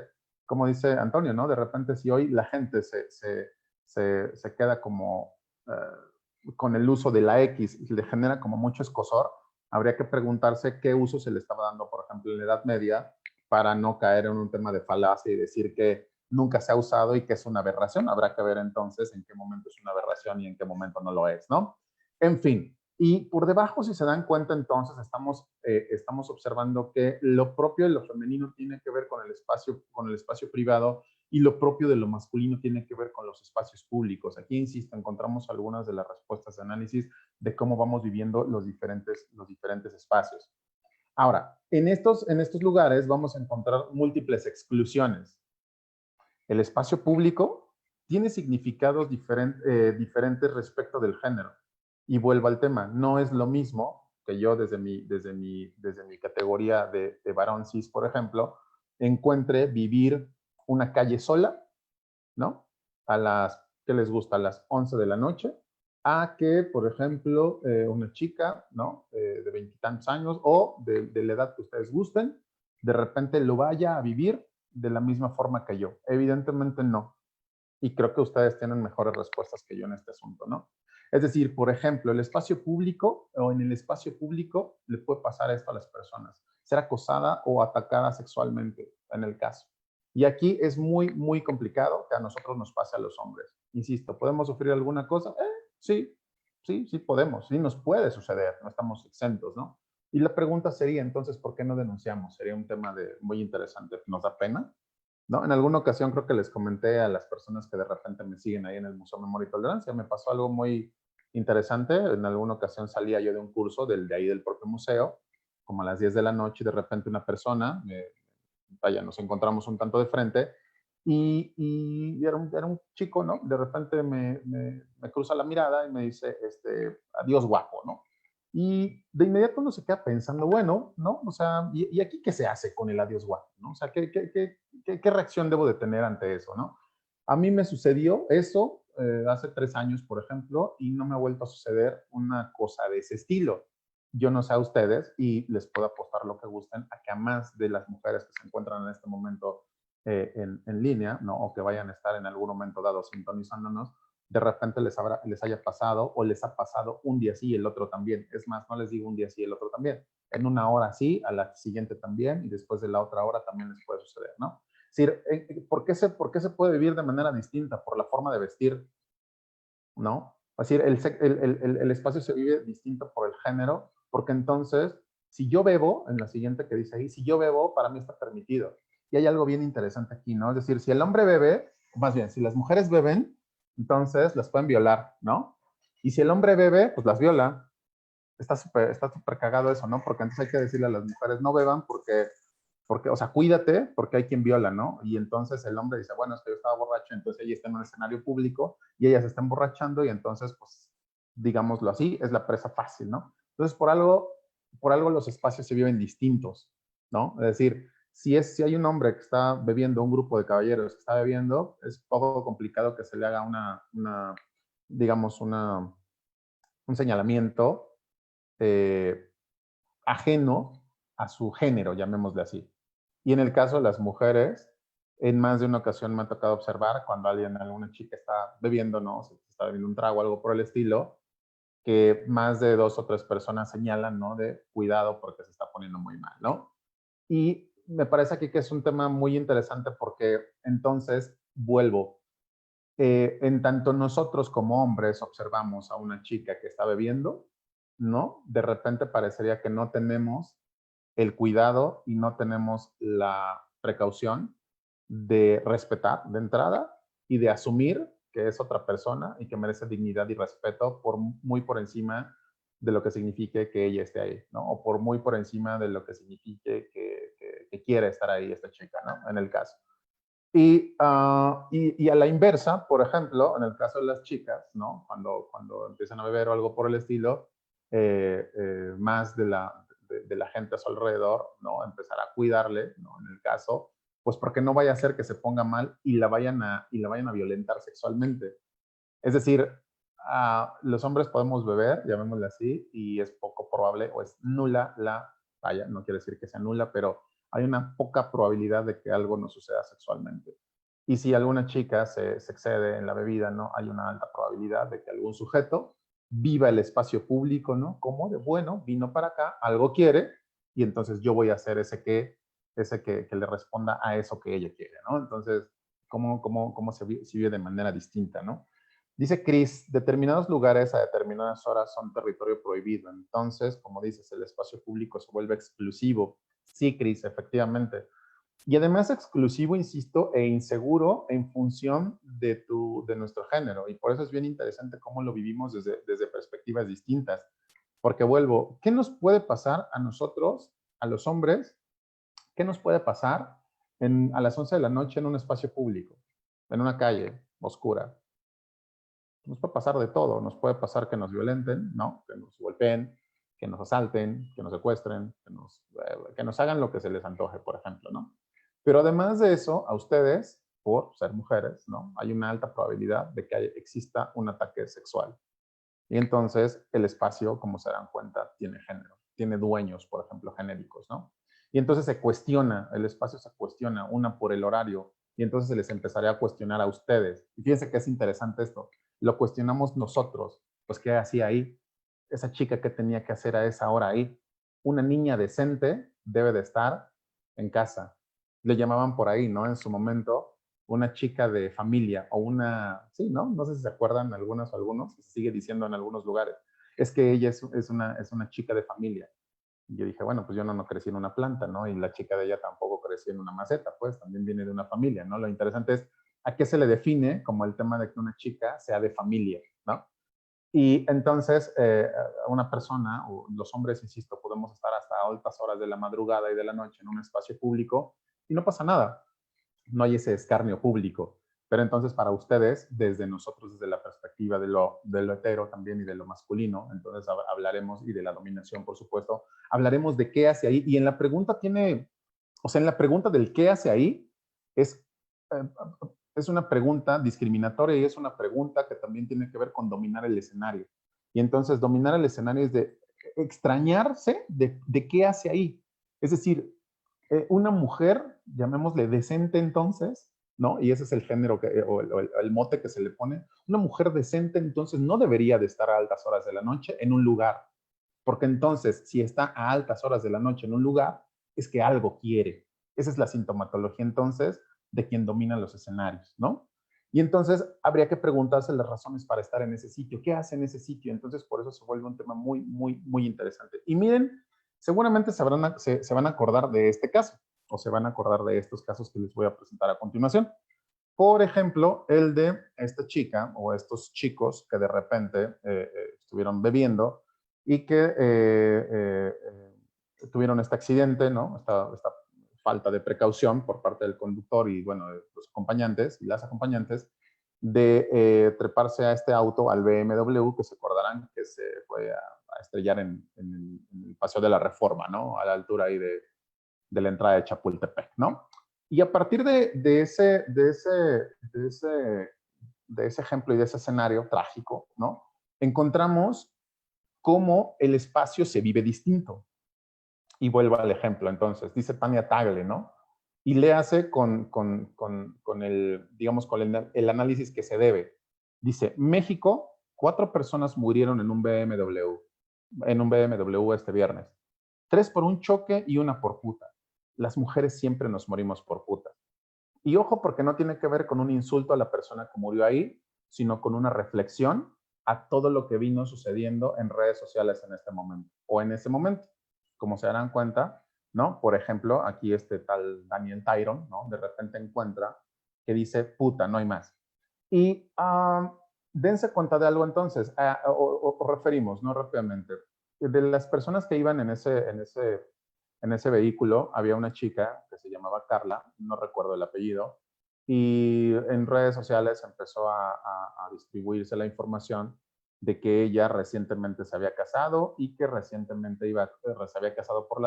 como dice Antonio, ¿no? De repente si hoy la gente se queda como con el uso de la X y le genera como mucho escosor, habría que preguntarse qué uso se le estaba dando, por ejemplo, en la Edad Media, para no caer en un tema de falacia y decir que nunca se ha usado y que es una aberración. Habrá que ver entonces en qué momento es una aberración y en qué momento no lo es, ¿no? En fin, y por debajo, si se dan cuenta, entonces estamos observando que lo propio de lo femenino tiene que ver con el espacio privado y lo propio de lo masculino tiene que ver con los espacios públicos. Aquí, insisto, encontramos algunas de las respuestas de análisis de cómo vamos viviendo los diferentes espacios. Ahora, en estos lugares vamos a encontrar múltiples exclusiones. El espacio público tiene significados diferentes respecto del género. Y vuelvo al tema, no es lo mismo que yo desde mi categoría de varón cis, por ejemplo, encuentre vivir una calle sola, ¿no? A las, ¿qué les gusta? A las 11 de la noche, a que, por ejemplo, una chica, ¿no? De veintitantos años o de la edad que ustedes gusten, de repente lo vaya a vivir de la misma forma que yo. Evidentemente no. Y creo que ustedes tienen mejores respuestas que yo en este asunto, ¿no? Es decir, por ejemplo, el espacio público o en el espacio público le puede pasar esto a las personas, ser acosada o atacada sexualmente en el caso. Y aquí es muy, muy complicado que a nosotros nos pase a los hombres. Insisto, ¿podemos sufrir alguna cosa? Sí, sí podemos, sí nos puede suceder, no estamos exentos, ¿no? Y la pregunta sería entonces, ¿por qué no denunciamos? Sería un tema muy interesante. ¿Nos da pena? ¿no? En alguna ocasión creo que les comenté a las personas que de repente me siguen ahí en el Museo Memoria y Tolerancia, me pasó algo muy interesante. En alguna ocasión salía yo de un curso de ahí del propio museo, como a las 10 de la noche, y de repente una persona, vaya, nos encontramos un tanto de frente, y era un chico, ¿no? De repente me cruza la mirada y me dice, adiós guapo, ¿no? Y de inmediato uno se queda pensando, bueno, ¿no? O sea, ¿y aquí qué se hace con el adiós guapo? ¿No? O sea, ¿qué reacción debo de tener ante eso, no? A mí me sucedió eso hace 3 años, por ejemplo, y no me ha vuelto a suceder una cosa de ese estilo. Yo no sé a ustedes y les puedo apostar lo que gusten a que a más de las mujeres que se encuentran en este momento en línea, ¿no? O que vayan a estar en algún momento dado sintonizándonos, de repente les haya pasado o les ha pasado un día sí y el otro también. Es más, no les digo un día sí y el otro también. En una hora sí, a la siguiente también y después de la otra hora también les puede suceder, ¿no? Es decir, ¿por qué se puede vivir de manera distinta? Por la forma de vestir, ¿no? Es decir, el espacio se vive distinto por el género, porque entonces, si yo bebo, en la siguiente que dice ahí, si yo bebo, para mí está permitido. Y hay algo bien interesante aquí, ¿no? Es decir, si el hombre bebe, más bien, si las mujeres beben, entonces las pueden violar, ¿no? Y si el hombre bebe, pues las viola. Está súper cagado eso, ¿no? Porque entonces hay que decirle a las mujeres, no beban porque, o sea, cuídate, porque hay quien viola, ¿no? Y entonces el hombre dice, bueno, es que yo estaba borracho, entonces ella está en un escenario público y ella se está emborrachando y entonces, pues, digámoslo así, es la presa fácil, ¿no? Entonces, por algo los espacios se viven distintos, ¿no? Es decir, si hay un hombre que está bebiendo, un grupo de caballeros que está bebiendo, es poco complicado que se le haga digamos, un señalamiento eh, ajeno a su género, llamémosle así. Y en el caso de las mujeres, en más de una ocasión me ha tocado observar cuando alguna chica está bebiendo, ¿no? Se está bebiendo un trago o algo por el estilo, que más de 2 o 3 personas señalan, ¿no? De cuidado porque se está poniendo muy mal, ¿no? Y me parece aquí que es un tema muy interesante porque entonces vuelvo. En tanto nosotros como hombres observamos a una chica que está bebiendo, ¿no? De repente parecería que no tenemos el cuidado y no tenemos la precaución de respetar de entrada y de asumir que es otra persona y que merece dignidad y respeto muy por encima de lo que signifique que ella esté ahí, ¿no? O por muy por encima de lo que signifique que quiere estar ahí esta chica, ¿no? En el caso. Y a la inversa, por ejemplo, en el caso de las chicas, ¿no? Cuando empiezan a beber o algo por el estilo, más de la gente a su alrededor, ¿no? Empezar a cuidarle, ¿no? En el caso, pues porque no vaya a ser que se ponga mal y la vayan a violentar sexualmente. Es decir, los hombres podemos beber, llamémosle así, y es poco probable o es nula vaya, no quiere decir que sea nula, pero hay una poca probabilidad de que algo nos suceda sexualmente. Y si alguna chica se excede en la bebida, ¿no? Hay una alta probabilidad de que algún sujeto viva el espacio público, ¿no? Como de, bueno, vino para acá, algo quiere, y entonces yo voy a ser ese que le responda a eso que ella quiere, ¿no? Entonces, ¿cómo se vive de manera distinta, ¿no? Dice Chris, determinados lugares a determinadas horas son territorio prohibido. Entonces, como dices, el espacio público se vuelve exclusivo. Sí, Chris, efectivamente. Y además exclusivo, insisto, e inseguro en función de nuestro género. Y por eso es bien interesante cómo lo vivimos desde perspectivas distintas. Porque vuelvo, ¿qué nos puede pasar a nosotros, a los hombres? ¿Qué nos puede pasar a las 11 de la noche en un espacio público, en una calle oscura? Nos puede pasar de todo, nos puede pasar que nos violenten, ¿no? Que nos golpeen, que nos asalten, que nos secuestren, que nos hagan lo que se les antoje, por ejemplo, ¿no? Pero además de eso, a ustedes, por ser mujeres, ¿no? Hay una alta probabilidad de que exista un ataque sexual. Y entonces el espacio, como se dan cuenta, tiene género, tiene dueños, por ejemplo, genéricos, ¿no? Y entonces se cuestiona, el espacio se cuestiona, una por el horario, y entonces se les empezaría a cuestionar a ustedes. Y fíjense que es interesante esto, lo cuestionamos nosotros, pues ¿qué hacía ahí? Esa chica que tenía que hacer a esa hora ahí. Una niña decente debe de estar en casa. Le llamaban por ahí, ¿no? En su momento, una chica de familia o sí, ¿no? No sé si se acuerdan algunas o algunos, se sigue diciendo en algunos lugares. Es que ella es una chica de familia. Y yo dije, bueno, pues yo no crecí en una planta, ¿no? Y la chica de ella tampoco creció en una maceta, pues también viene de una familia, ¿no? Lo interesante es a qué se le define como el tema de que una chica sea de familia, ¿no? Y entonces, una persona, o los hombres, insisto, podemos estar hasta altas horas de la madrugada y de la noche en un espacio público y no pasa nada, no hay ese escarnio público. Pero entonces para ustedes, desde nosotros, desde la perspectiva de lo hetero también y de lo masculino, entonces hablaremos, y de la dominación, por supuesto, hablaremos de qué hace ahí. Y en la pregunta tiene, o sea, en la pregunta del qué hace ahí, es, eh, es una pregunta discriminatoria y es una pregunta que también tiene que ver con dominar el escenario. Y entonces dominar el escenario es de extrañarse de qué hace ahí. Es decir, una mujer, llamémosle decente entonces, ¿no? Y ese es el género o el mote que se le pone. Una mujer decente entonces no debería de estar a altas horas de la noche en un lugar, porque entonces si está a altas horas de la noche en un lugar, es que algo quiere. Esa es la sintomatología entonces de quien domina los escenarios, ¿no? Y entonces habría que preguntarse las razones para estar en ese sitio. ¿Qué hace en ese sitio? Entonces por eso se vuelve un tema muy, muy, muy interesante. Y miren, seguramente se van a acordar de este caso, o se van a acordar de estos casos que les voy a presentar a continuación. Por ejemplo, el de esta chica o estos chicos que de repente estuvieron bebiendo y que tuvieron este accidente, ¿no? Esta falta de precaución por parte del conductor y, bueno, de los acompañantes y las acompañantes, de treparse a este auto, al BMW, que se acordarán que se fue a estrellar en el Paseo de la Reforma, ¿no? A la altura ahí de la entrada de Chapultepec, ¿no? Y a partir de ese ejemplo y de ese escenario trágico, ¿no? Encontramos cómo el espacio se vive distinto. Y vuelvo al ejemplo, entonces, dice Tania Tagle, ¿no? Y le hace con el, digamos, con el análisis que se debe. Dice, México, 4 personas murieron en un BMW este viernes. 3 por un choque y una por puta. Las mujeres siempre nos morimos por puta. Y ojo, porque no tiene que ver con un insulto a la persona que murió ahí, sino con una reflexión a todo lo que vino sucediendo en redes sociales en este momento, o en ese momento. Como se darán cuenta, ¿no? Por ejemplo, aquí este tal Daniel Tyron, ¿no? De repente encuentra que dice, puta, no hay más. Y dense cuenta de algo entonces, o referimos, ¿no? Rápidamente. De las personas que iban en ese vehículo había una chica que se llamaba Carla, no recuerdo el apellido, y en redes sociales empezó a distribuirse la información de que ella recientemente se había casado y que recientemente se había casado por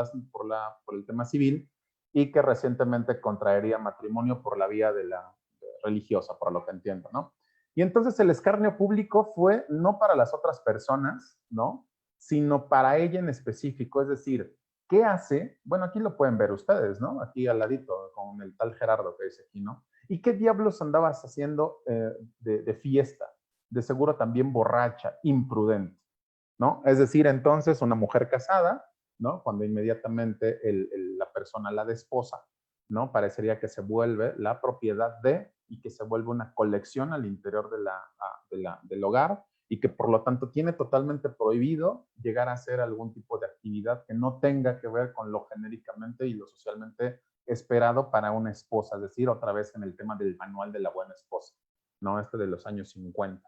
el tema civil y que recientemente contraería matrimonio por la vía de la religiosa, por lo que entiendo, ¿no? Y entonces el escarnio público fue no para las otras personas, ¿no? Sino para ella en específico, es decir, ¿qué hace? Bueno, aquí lo pueden ver ustedes, ¿no? Aquí al ladito, con el tal Gerardo que dice aquí, ¿no? ¿Y qué diablos andabas haciendo de fiesta? De seguro también borracha, imprudente, ¿no? Es decir, entonces una mujer casada, ¿no? Cuando inmediatamente la persona la desposa, ¿no? Parecería que se vuelve la propiedad de y que se vuelve una colección al interior del hogar y que por lo tanto tiene totalmente prohibido llegar a hacer algún tipo de actividad que no tenga que ver con lo genéricamente y lo socialmente esperado para una esposa, es decir, otra vez en el tema del manual de la buena esposa, ¿no? Este de los años 50.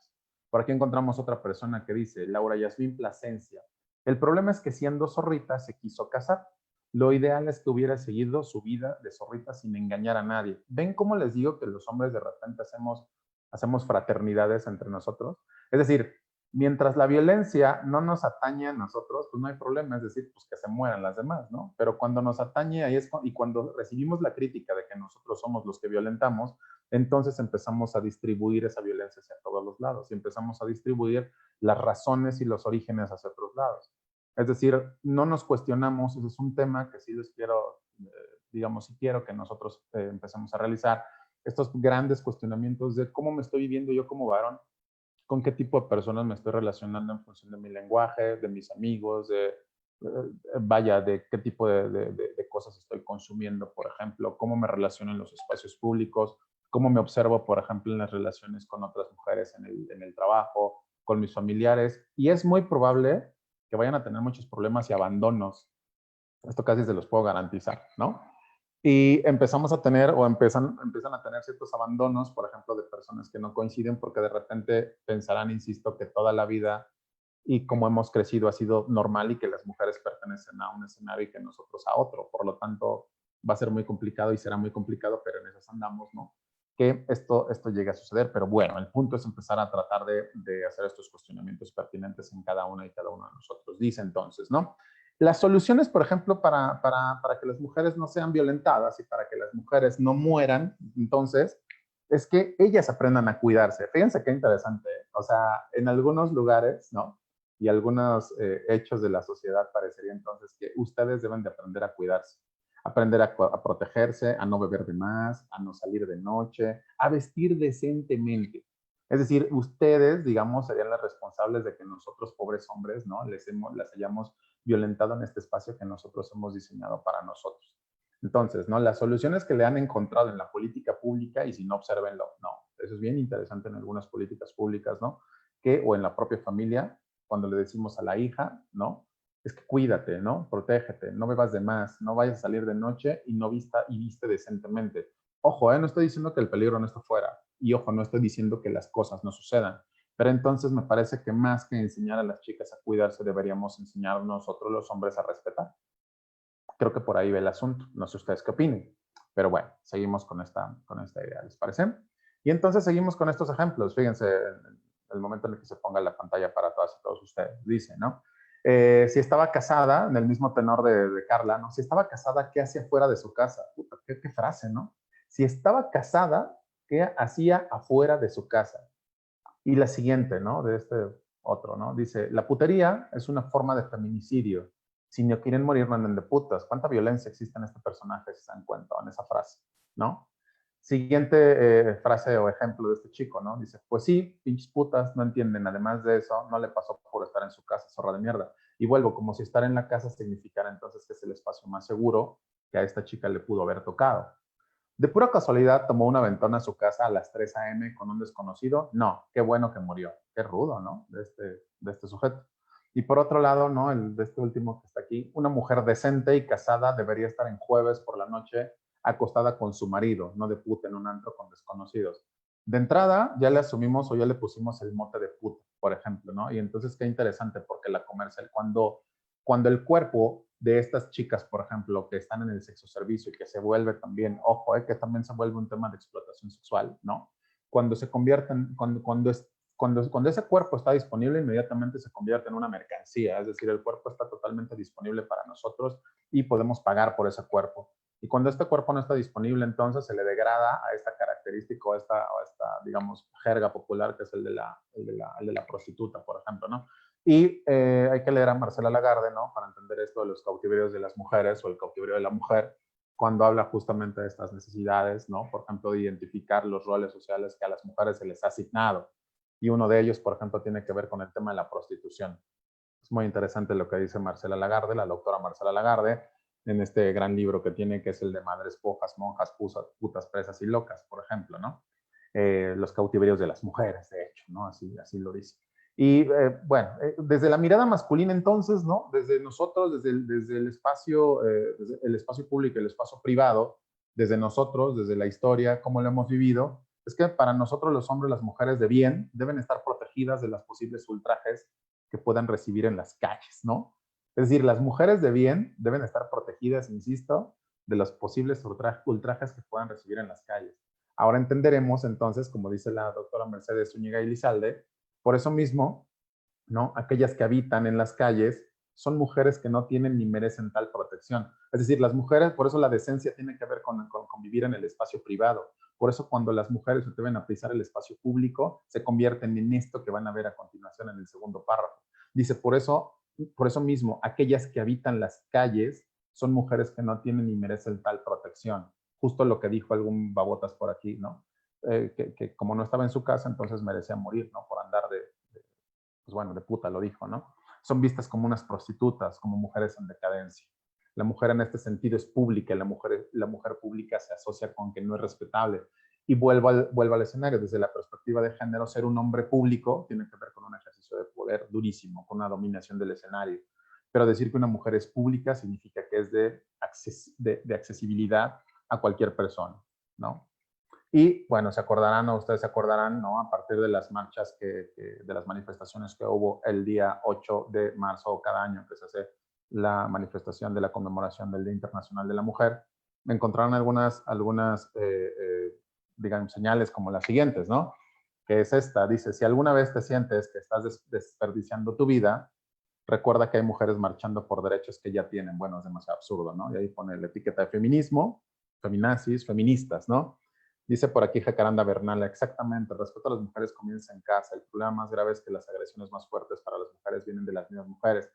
Por aquí encontramos otra persona que dice, Laura Yasmín Plasencia, el problema es que siendo zorrita se quiso casar. Lo ideal es que hubiera seguido su vida de zorrita sin engañar a nadie. ¿Ven cómo les digo que los hombres de repente hacemos fraternidades entre nosotros? Es decir, mientras la violencia no nos atañe a nosotros, pues no hay problema, es decir, pues que se mueran las demás, ¿no? Pero cuando nos atañe, y cuando recibimos la crítica de que nosotros somos los que violentamos, entonces empezamos a distribuir esa violencia hacia todos los lados y empezamos a distribuir las razones y los orígenes hacia otros lados. Es decir, no nos cuestionamos, ese es un tema que sí les quiero, digamos, sí quiero que nosotros empecemos a realizar estos grandes cuestionamientos de cómo me estoy viviendo yo como varón, con qué tipo de personas me estoy relacionando en función de mi lenguaje, de mis amigos, vaya, de qué tipo de cosas estoy consumiendo, por ejemplo, cómo me relaciono en los espacios públicos, cómo me observo, por ejemplo, en las relaciones con otras mujeres en el trabajo, con mis familiares. Y es muy probable que vayan a tener muchos problemas y abandonos Esto casi se los puedo garantizar, ¿no? Y empezamos a tener o empiezan a tener ciertos abandonos, por ejemplo, de personas que no coinciden porque de repente pensarán, insisto, que toda la vida y como hemos crecido ha sido normal y que las mujeres pertenecen a un escenario y que nosotros a otro. Por lo tanto, va a ser muy complicado y será muy complicado, pero en esas andamos, ¿no? Que esto llegue a suceder. Pero bueno, el punto es empezar a tratar de hacer estos cuestionamientos pertinentes en cada una y cada uno de nosotros. Dice entonces, ¿no? Las soluciones, por ejemplo, para que las mujeres no sean violentadas y para que las mujeres no mueran, entonces, es que ellas aprendan a cuidarse. Fíjense qué interesante. O sea, en algunos lugares, ¿no? Y algunos hechos de la sociedad parecería entonces que ustedes deben de aprender a cuidarse, aprender a protegerse, a no beber de más, a no salir de noche, a vestir decentemente. Es decir, ustedes, digamos, serían las responsables de que nosotros, pobres hombres, ¿no? Las hayamos violentado en este espacio que nosotros hemos diseñado para nosotros. Entonces, ¿no? Las soluciones que le han encontrado en la política pública, y si no, obsérvenlo, no. Eso es bien interesante en algunas políticas públicas, ¿no? Que, o en la propia familia, cuando le decimos a la hija, ¿no? Es que cuídate, ¿no? Protégete, no bebas de más, no vayas a salir de noche y no viste decentemente. Ojo, no estoy diciendo que el peligro no esté fuera. Y ojo, no estoy diciendo que las cosas no sucedan. Pero entonces me parece que más que enseñar a las chicas a cuidarse, deberíamos enseñar nosotros los hombres a respetar. Creo que por ahí ve el asunto. No sé ustedes qué opinen. Pero bueno, seguimos con esta idea, ¿les parece? Y entonces seguimos con estos ejemplos. Fíjense, el momento en el que se ponga la pantalla para todas y todos ustedes. Dice, ¿no? Si estaba casada, en el mismo tenor de Carla, ¿no? Si estaba casada, ¿qué hacía fuera de su casa? Puta, qué frase, ¿no? Si estaba casada, ¿qué hacía afuera de su casa? Y la siguiente, ¿no? De este otro, ¿no? Dice, la putería es una forma de feminicidio. Si no quieren morir, no anden de putas. ¿Cuánta violencia existe en este personaje, si se dan cuenta, en esa frase, ¿no? Siguiente frase o ejemplo de este chico, ¿no? Dice, pues sí, pinches putas, no entienden. Además de eso, no le pasó por estar en su casa, zorra de mierda. Y vuelvo, como si estar en la casa significara entonces que es el espacio más seguro que a esta chica le pudo haber tocado. ¿De pura casualidad tomó un aventón a su casa a las 3 a.m. con un desconocido? No, qué bueno que murió. Qué rudo, ¿no? De este sujeto. Y por otro lado, ¿no? De este último que está aquí, una mujer decente y casada debería estar en jueves por la noche acostada con su marido, no de puta en un antro con desconocidos. De entrada, ya le asumimos o ya le pusimos el mote de puta, por ejemplo, ¿no? Y entonces qué interesante porque la comercial, cuando el cuerpo de estas chicas, por ejemplo, que están en el sexo servicio y que se vuelve también, ojo, que también se vuelve un tema de explotación sexual, ¿no? Cuando se convierten, cuando ese cuerpo está disponible, inmediatamente se convierte en una mercancía, es decir, el cuerpo está totalmente disponible para nosotros y podemos pagar por ese cuerpo. Y cuando este cuerpo no está disponible, entonces se le degrada a esta característica o a esta digamos, jerga popular que es el de la prostituta, por ejemplo, ¿no? Y hay que leer a Marcela Lagarde, ¿no? Para entender esto de los cautiverios de las mujeres o el cautiverio de la mujer, cuando habla justamente de estas necesidades, ¿no? Por ejemplo, de identificar los roles sociales que a las mujeres se les ha asignado. Y uno de ellos, por ejemplo, tiene que ver con el tema de la prostitución. Es muy interesante lo que dice Marcela Lagarde, la doctora Marcela Lagarde, en este gran libro que tiene, que es el de Madres Pojas, Monjas, Putas, Presas y Locas, por ejemplo, ¿no? Los cautiverios de las mujeres, de hecho, ¿no? Así lo dice. Y bueno, desde la mirada masculina entonces, ¿no? Desde nosotros, desde el espacio público, el espacio privado, desde nosotros, desde la historia, cómo lo hemos vivido, es que para nosotros los hombres, las mujeres de bien, deben estar protegidas de las posibles ultrajes que puedan recibir en las calles, ¿no? Es decir, las mujeres de bien deben estar protegidas, insisto, de los posibles ultrajes que puedan recibir en las calles. Ahora entenderemos entonces, como dice la doctora Mercedes Zúñiga y Lizalde, por eso mismo, ¿no? Aquellas que habitan en las calles son mujeres que no tienen ni merecen tal protección. Es decir, las mujeres, por eso la decencia tiene que ver con vivir en el espacio privado. Por eso cuando las mujeres se atreven a pisar el espacio público, se convierten en esto que van a ver a continuación en el segundo párrafo. Dice, por eso mismo, aquellas que habitan las calles son mujeres que no tienen ni merecen tal protección. Justo lo que dijo algún babotas por aquí, ¿no? Que como no estaba en su casa, entonces merecía morir, ¿no? Por andar pues bueno, de puta lo dijo, ¿no? Son vistas como unas prostitutas, como mujeres en decadencia. La mujer en este sentido es pública, la mujer pública se asocia con que no es respetable. Y vuelvo al escenario, desde la perspectiva de género, ser un hombre público tiene que ver con un ejercicio de poder durísimo, con una dominación del escenario. pero decir que una mujer es pública significa que es de accesibilidad a cualquier persona, ¿no? Y bueno, se acordarán o ustedes se acordarán, ¿no? A partir de las marchas, de las manifestaciones que hubo el día 8 de marzo cada año, que se hace la manifestación de la conmemoración del Día Internacional de la Mujer, me encontraron algunas digamos, señales como las siguientes, ¿no? Que es esta, dice, si alguna vez te sientes que estás desperdiciando tu vida, recuerda que hay mujeres marchando por derechos que ya tienen. Bueno, es demasiado absurdo, ¿no? Y ahí pone la etiqueta de feminismo, feminazis, feministas, ¿no? Dice por aquí Jacaranda Bernal, exactamente, el respeto a las mujeres comienza en casa. El problema más grave es que las agresiones más fuertes para las mujeres vienen de las mismas mujeres.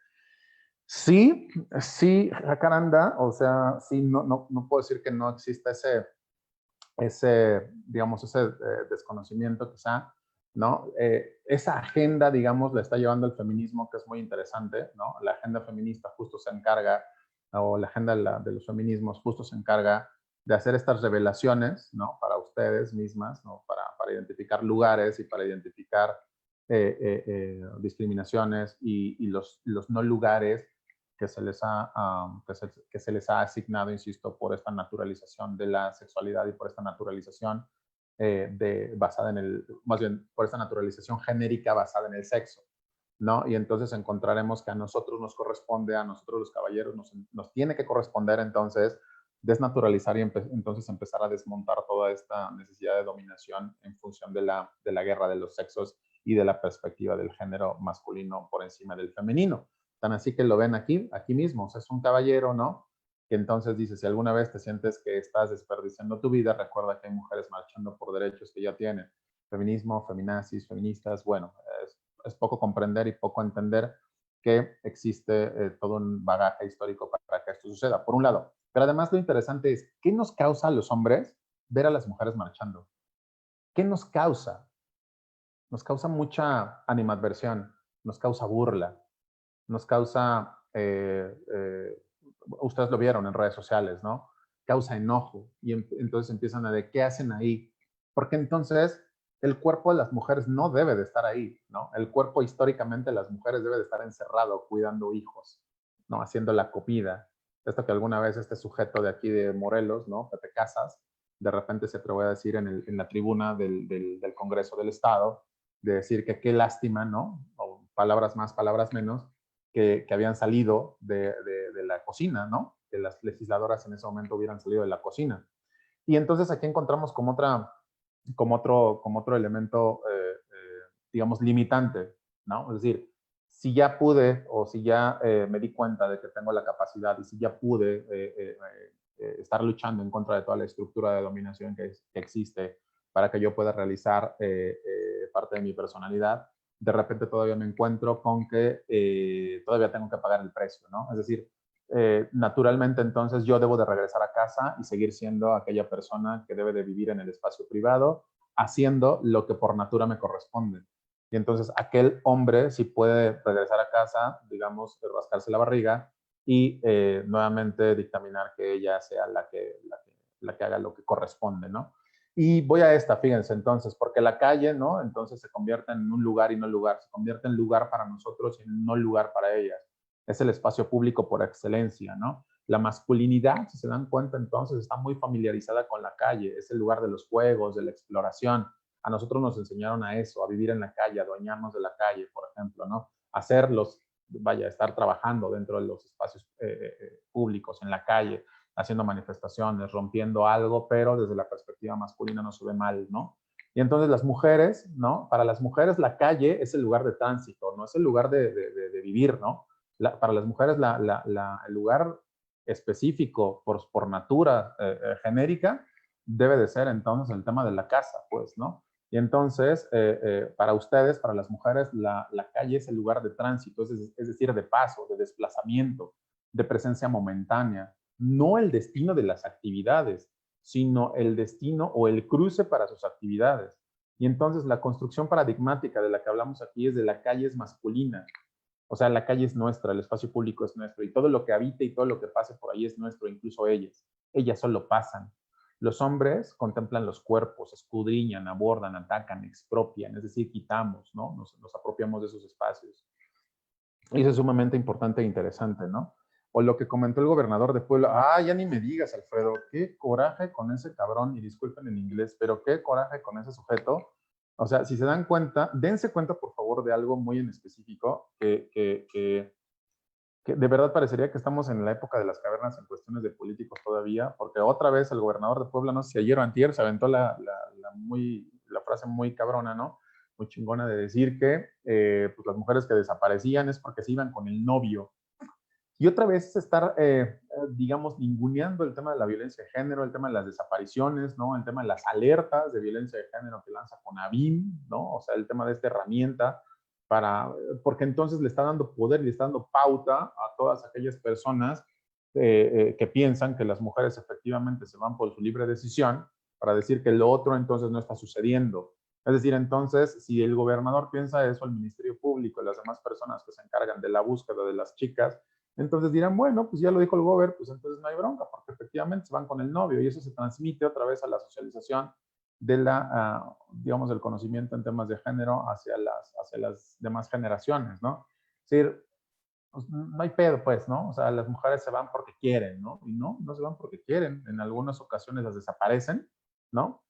Sí, sí, Jacaranda, o sea, sí, no puedo decir que no exista digamos, ese desconocimiento quizá, ¿no? Esa agenda, digamos, la está llevando el feminismo, que es muy interesante, ¿no? La agenda feminista justo se encarga, o la agenda de los feminismos justo se encarga de hacer estas revelaciones, ¿no? Para ustedes mismas, ¿no? Para identificar lugares y para identificar discriminaciones y los no lugares que se les ha asignado, insisto, por esta naturalización de la sexualidad y por esta naturalización basada en más bien, por esta naturalización genérica basada en el sexo, ¿no? Y entonces encontraremos que a nosotros nos corresponde, a nosotros los caballeros, nos tiene que corresponder entonces desnaturalizar y entonces empezar a desmontar toda esta necesidad de dominación en función de la guerra de los sexos y de la perspectiva del género masculino por encima del femenino. Tan así que lo ven aquí mismo, o sea, es un caballero, ¿no? Que entonces dice, si alguna vez te sientes que estás desperdiciando tu vida, recuerda que hay mujeres marchando por derechos que ya tienen. Feminismo, feminazis, feministas, bueno, es poco comprender y poco entender que existe todo un bagaje histórico para que esto suceda, por un lado. Pero además lo interesante es, ¿qué nos causa a los hombres ver a las mujeres marchando? ¿Qué nos causa? Nos causa mucha animadversión, nos causa burla, nos causa, ustedes lo vieron en redes sociales, ¿no? Causa enojo y entonces empiezan a de qué hacen ahí. Porque entonces el cuerpo de las mujeres no debe de estar ahí, ¿no? El cuerpo históricamente de las mujeres debe de estar encerrado cuidando hijos, ¿no? Haciendo la comida. Esto que alguna vez este sujeto de aquí de Morelos, ¿no? Pepe Casas, de repente se atrevió a decir en la tribuna del Congreso del Estado, de decir que qué lástima, ¿no? O palabras más, palabras menos, que habían salido de la cocina, ¿no? Que las legisladoras en ese momento hubieran salido de la cocina. Y entonces aquí encontramos como otro elemento, digamos, limitante, ¿no? Es decir, si ya pude o si ya me di cuenta de que tengo la capacidad y si ya pude estar luchando en contra de toda la estructura de dominación que existe para que yo pueda realizar parte de mi personalidad, de repente todavía me encuentro con que todavía tengo que pagar el precio, ¿no? Es decir, naturalmente entonces yo debo de regresar a casa y seguir siendo aquella persona que debe de vivir en el espacio privado, haciendo lo que por natura me corresponde. Y entonces aquel hombre sí puede regresar a casa, digamos, rascarse la barriga y nuevamente dictaminar que ella sea la que haga lo que corresponde, ¿no? Y voy a esta, fíjense, entonces, porque la calle, ¿no? Entonces se convierte en un lugar y no lugar, se convierte en lugar para nosotros y no lugar para ellas. Es el espacio público por excelencia, ¿no? La masculinidad, si se dan cuenta, entonces está muy familiarizada con la calle, es el lugar de los juegos, de la exploración. A nosotros nos enseñaron a eso, a vivir en la calle, a adueñarnos de la calle, por ejemplo, ¿no? Estar trabajando dentro de los espacios públicos, en la calle, haciendo manifestaciones, rompiendo algo, pero desde la perspectiva masculina no se ve mal, ¿no? Y entonces las mujeres, ¿no? Para las mujeres la calle es el lugar de tránsito, no es el lugar de vivir, ¿no? Para las mujeres el lugar específico por natura genérica debe de ser entonces el tema de la casa, pues, ¿no? Y entonces, para ustedes, para las mujeres, la calle es el lugar de tránsito, es decir, de paso, de desplazamiento, de presencia momentánea, no el destino de las actividades, sino el destino o el cruce para sus actividades. Y entonces la construcción paradigmática de la que hablamos aquí es de la calle es masculina. O sea, la calle es nuestra, el espacio público es nuestro y todo lo que habite y todo lo que pase por ahí es nuestro, incluso ellas. Ellas solo pasan. Los hombres contemplan los cuerpos, escudriñan, abordan, atacan, expropian, es decir, quitamos, ¿no? Nos apropiamos de esos espacios. Y eso es sumamente importante e interesante, ¿no? O lo que comentó el gobernador de Puebla, ya ni me digas, Alfredo, qué coraje con ese cabrón, y disculpen en inglés, pero qué coraje con ese sujeto. O sea, si se dan cuenta, dense cuenta, por favor, de algo muy en específico, que de verdad parecería que estamos en la época de las cavernas en cuestiones de políticos todavía, porque otra vez el gobernador de Puebla, no sé si ayer o antier, se aventó la frase muy cabrona, ¿no? Muy chingona de decir que pues las mujeres que desaparecían es porque se iban con el novio. Y otra vez estar, digamos, ninguneando el tema de la violencia de género, el tema de las desapariciones, ¿no? El tema de las alertas de violencia de género que lanza CONAVIM, ¿no? O sea, el tema de esta herramienta para, porque entonces le está dando poder y le está dando pauta a todas aquellas personas que piensan que las mujeres efectivamente se van por su libre decisión para decir que lo otro entonces no está sucediendo. Es decir, entonces, si el gobernador piensa eso, el Ministerio Público y las demás personas que se encargan de la búsqueda de las chicas, entonces dirán, bueno, pues ya lo dijo el gober, pues entonces no hay bronca, porque efectivamente se van con el novio y eso se transmite otra vez a la socialización de digamos, del conocimiento en temas de género hacia las demás generaciones, ¿no? Es decir, pues, no hay pedo, pues, ¿no? O sea, las mujeres se van porque quieren, ¿no? Y no se van porque quieren. En algunas ocasiones las desaparecen, ¿no?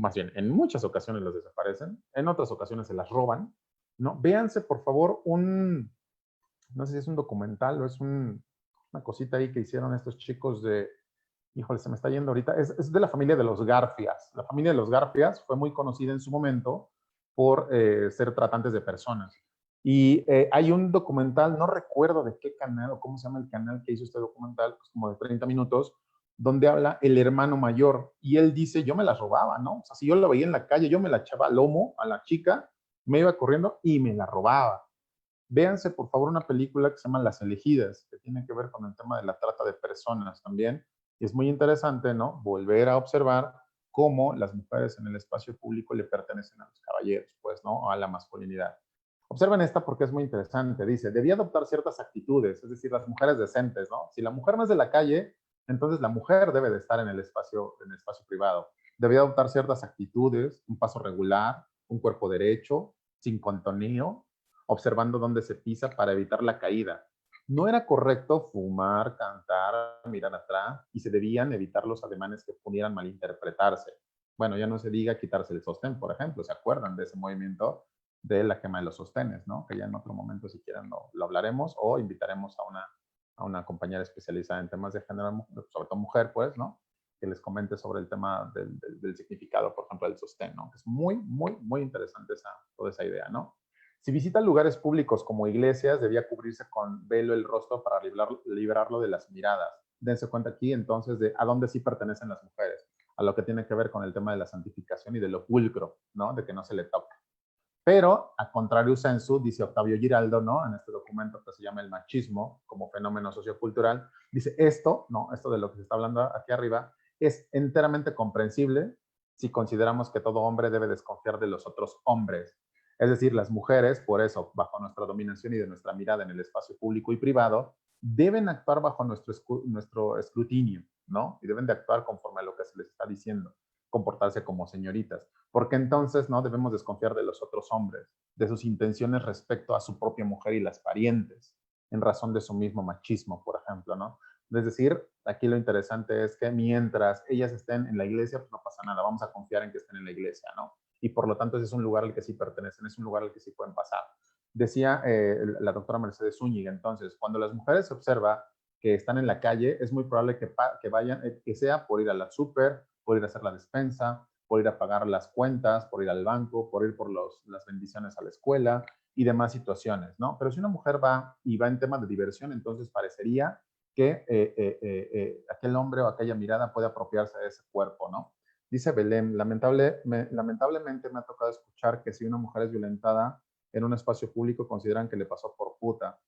Más bien, en muchas ocasiones las desaparecen, en otras ocasiones se las roban, ¿no? Véanse, por favor, no sé si es un documental o es una cosita ahí que hicieron estos chicos híjole, se me está yendo ahorita, es de la familia de los Garfias. La familia de los Garfias fue muy conocida en su momento por ser tratantes de personas. Y hay un documental, no recuerdo de qué canal o cómo se llama el canal que hizo este documental, pues como de 30 minutos, donde habla el hermano mayor y él dice, yo me las robaba, ¿no? O sea, si yo la veía en la calle, yo me la echaba al lomo a la chica, me iba corriendo y me la robaba. Véanse, por favor, una película que se llama Las Elegidas, que tiene que ver con el tema de la trata de personas también. Y es muy interesante, ¿no? Volver a observar cómo las mujeres en el espacio público le pertenecen a los caballeros, pues, ¿no? A la masculinidad. Observen esta porque es muy interesante. Dice, debía adoptar ciertas actitudes, es decir, las mujeres decentes, ¿no? Si la mujer no es de la calle, entonces la mujer debe de estar en el espacio privado. Debía adoptar ciertas actitudes, un paso regular, un cuerpo derecho, sin contoneo, observando dónde se pisa para evitar la caída. No era correcto fumar, cantar, mirar atrás y se debían evitar los ademanes que pudieran malinterpretarse. Bueno, ya no se diga quitarse el sostén, por ejemplo, ¿se acuerdan de ese movimiento de la quema de los sostenes, ¿no? Que ya en otro momento, si quieren, lo hablaremos o invitaremos a una compañera especializada en temas de género, sobre todo mujer, pues, ¿no? Que les comente sobre el tema del significado, por ejemplo, del sostén, ¿no? Que es muy, muy, muy interesante toda esa idea, ¿no? Si visita lugares públicos como iglesias, debía cubrirse con velo el rostro para librarlo de las miradas. Dense cuenta aquí entonces de a dónde sí pertenecen las mujeres, a lo que tiene que ver con el tema de la santificación y de lo pulcro, ¿no? De que no se le toque. Pero, a contrario sensu, dice Octavio Giraldo, ¿no? En este documento que se llama El machismo como fenómeno sociocultural, dice esto, ¿no? Esto de lo que se está hablando aquí arriba, es enteramente comprensible si consideramos que todo hombre debe desconfiar de los otros hombres. Es decir, las mujeres, por eso, bajo nuestra dominación y de nuestra mirada en el espacio público y privado, deben actuar bajo nuestro escrutinio, ¿no? Y deben de actuar conforme a lo que se les está diciendo, comportarse como señoritas, porque entonces no debemos desconfiar de los otros hombres, de sus intenciones respecto a su propia mujer y las parientes, en razón de su mismo machismo, por ejemplo, ¿no? Es decir, aquí lo interesante es que mientras ellas estén en la iglesia, pues no pasa nada, vamos a confiar en que estén en la iglesia, ¿no? Y por lo tanto ese es un lugar al que sí pertenecen, es un lugar al que sí pueden pasar. Decía la doctora Mercedes Zúñiga, entonces, cuando las mujeres se observa que están en la calle, es muy probable que vayan, que sea por ir a la súper, por ir a hacer la despensa, por ir a pagar las cuentas, por ir al banco, por ir por las bendiciones a la escuela y demás situaciones, ¿no? Pero si una mujer va y va en temas de diversión, entonces parecería que aquel hombre o aquella mirada puede apropiarse de ese cuerpo, ¿no? Dice Belén, lamentablemente me ha tocado escuchar que si una mujer es violentada en un espacio público consideran que le pasó por puta.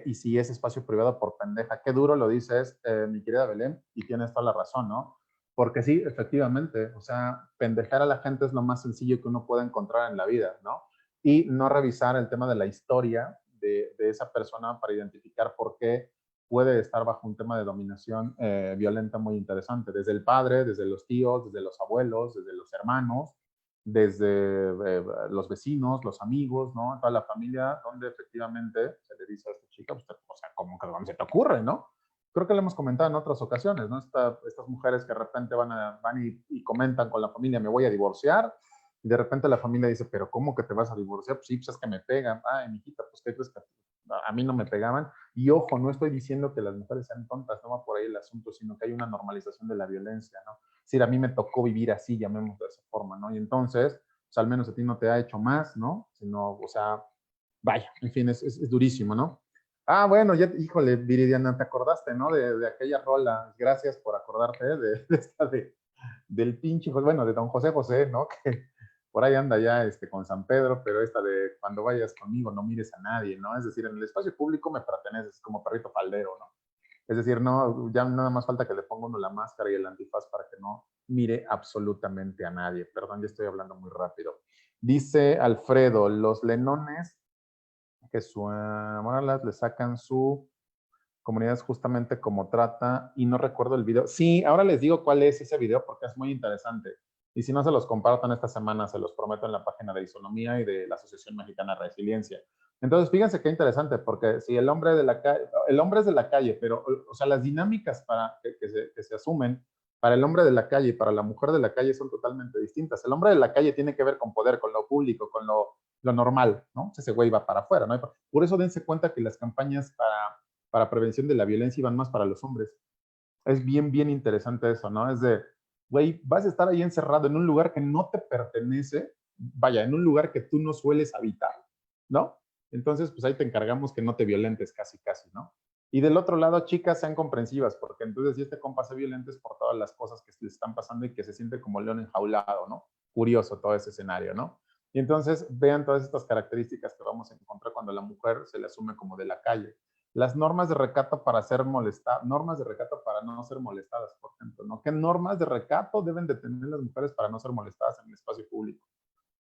Y si es espacio privado por pendeja. Qué duro lo dices, mi querida Belén, y tienes toda la razón, ¿no? Porque sí, efectivamente, o sea, pendejar a la gente es lo más sencillo que uno puede encontrar en la vida, ¿no? Y no revisar el tema de la historia de esa persona para identificar por qué puede estar bajo un tema de dominación violenta muy interesante, desde el padre, desde los tíos, desde los abuelos, desde los hermanos, desde los vecinos, los amigos, ¿no? Toda la familia, donde efectivamente se le dice a esta chica, pues, o sea, ¿cómo que dónde se te ocurre, no? Creo que lo hemos comentado en otras ocasiones, ¿no? Estas mujeres que de repente van y comentan con la familia, me voy a divorciar, y de repente la familia dice, pero ¿cómo que te vas a divorciar? Pues sí, pues es que me pegan. Ay, mijita, pues ¿qué crees que a mí no me pegaban? Y ojo, no estoy diciendo que las mujeres sean tontas, no va por ahí el asunto, sino que hay una normalización de la violencia, ¿no? Es decir, a mí me tocó vivir así, llamémoslo de esa forma, ¿no? Y entonces, pues al menos a ti no te ha hecho más, ¿no? Sino, o sea, vaya, en fin, es durísimo, ¿no? Ah, bueno, ya, híjole, Viridiana, te acordaste, ¿no? De aquella rola. Gracias por acordarte del pinche, bueno, de don José José, ¿no? Que por ahí anda ya con San Pedro, pero esta de cuando vayas conmigo no mires a nadie, ¿no? Es decir, en el espacio público me perteneces como perrito faldero, ¿no? Es decir, no, ya nada más falta que le ponga uno la máscara y el antifaz para que no mire absolutamente a nadie. Perdón, ya estoy hablando muy rápido. Dice Alfredo, los lenones que su Morales le sacan su comunidad es justamente como trata y no recuerdo el video. Sí, ahora les digo cuál es ese video porque es muy interesante. Y si no se los compartan esta semana, se los prometo en la página de Isonomía y de la Asociación Mexicana de Resiliencia. Entonces, fíjense qué interesante, porque si el hombre de la calle, el hombre es de la calle, pero, o sea, las dinámicas que se asumen para el hombre de la calle y para la mujer de la calle son totalmente distintas. El hombre de la calle tiene que ver con poder, con lo público, con lo normal, ¿no? Ese güey va para afuera, ¿no? Por eso dense cuenta que las campañas para prevención de la violencia iban más para los hombres. Es bien, bien interesante eso, ¿no? Es de, güey, vas a estar ahí encerrado en un lugar que no te pertenece, vaya, en un lugar que tú no sueles habitar, ¿no? Entonces, pues ahí te encargamos que no te violentes casi, casi, ¿no? Y del otro lado, chicas, sean comprensivas, porque entonces si este compa se violenta es por todas las cosas que le están pasando y que se siente como león enjaulado, ¿no? Curioso todo ese escenario, ¿no? Y entonces vean todas estas características que vamos a encontrar cuando la mujer se le asume como de la calle. Las normas de recato para ser molestadas, normas de recato para no ser molestadas, por ejemplo, ¿no? ¿Qué normas de recato deben de tener las mujeres para no ser molestadas en el espacio público?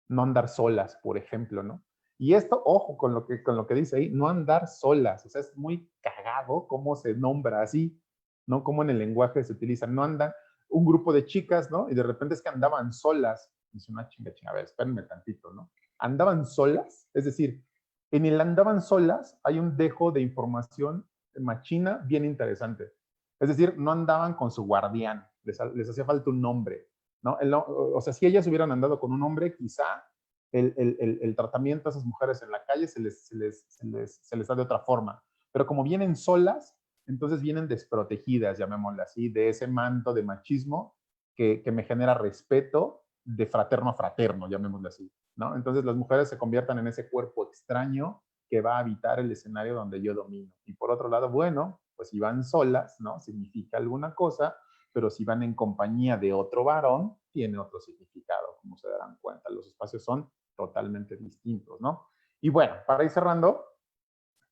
No andar solas, por ejemplo, ¿no? Y esto, ojo con lo que dice ahí, no andar solas, o sea, es muy cagado cómo se nombra así, ¿no? Cómo en el lenguaje se utiliza, no andan un grupo de chicas, ¿no? Y de repente es que andaban solas, es una chinga, a ver, espérenme tantito, ¿no? Andaban solas, es decir, en el andaban solas hay un dejo de información machina bien interesante. Es decir, no andaban con su guardián, les hacía falta un nombre, ¿no? O sea, si ellas hubieran andado con un hombre, quizá el tratamiento a esas mujeres en la calle se les da de otra forma. Pero como vienen solas, entonces vienen desprotegidas, llamémosle así, de ese manto de machismo que me genera respeto de fraterno a fraterno, llamémosle así, ¿no? Entonces las mujeres se conviertan en ese cuerpo extraño que va a habitar el escenario donde yo domino. Y por otro lado, bueno, pues si van solas, ¿no? Significa alguna cosa, pero si van en compañía de otro varón, tiene otro significado, como se darán cuenta. Los espacios son totalmente distintos, ¿no? Y bueno, para ir cerrando,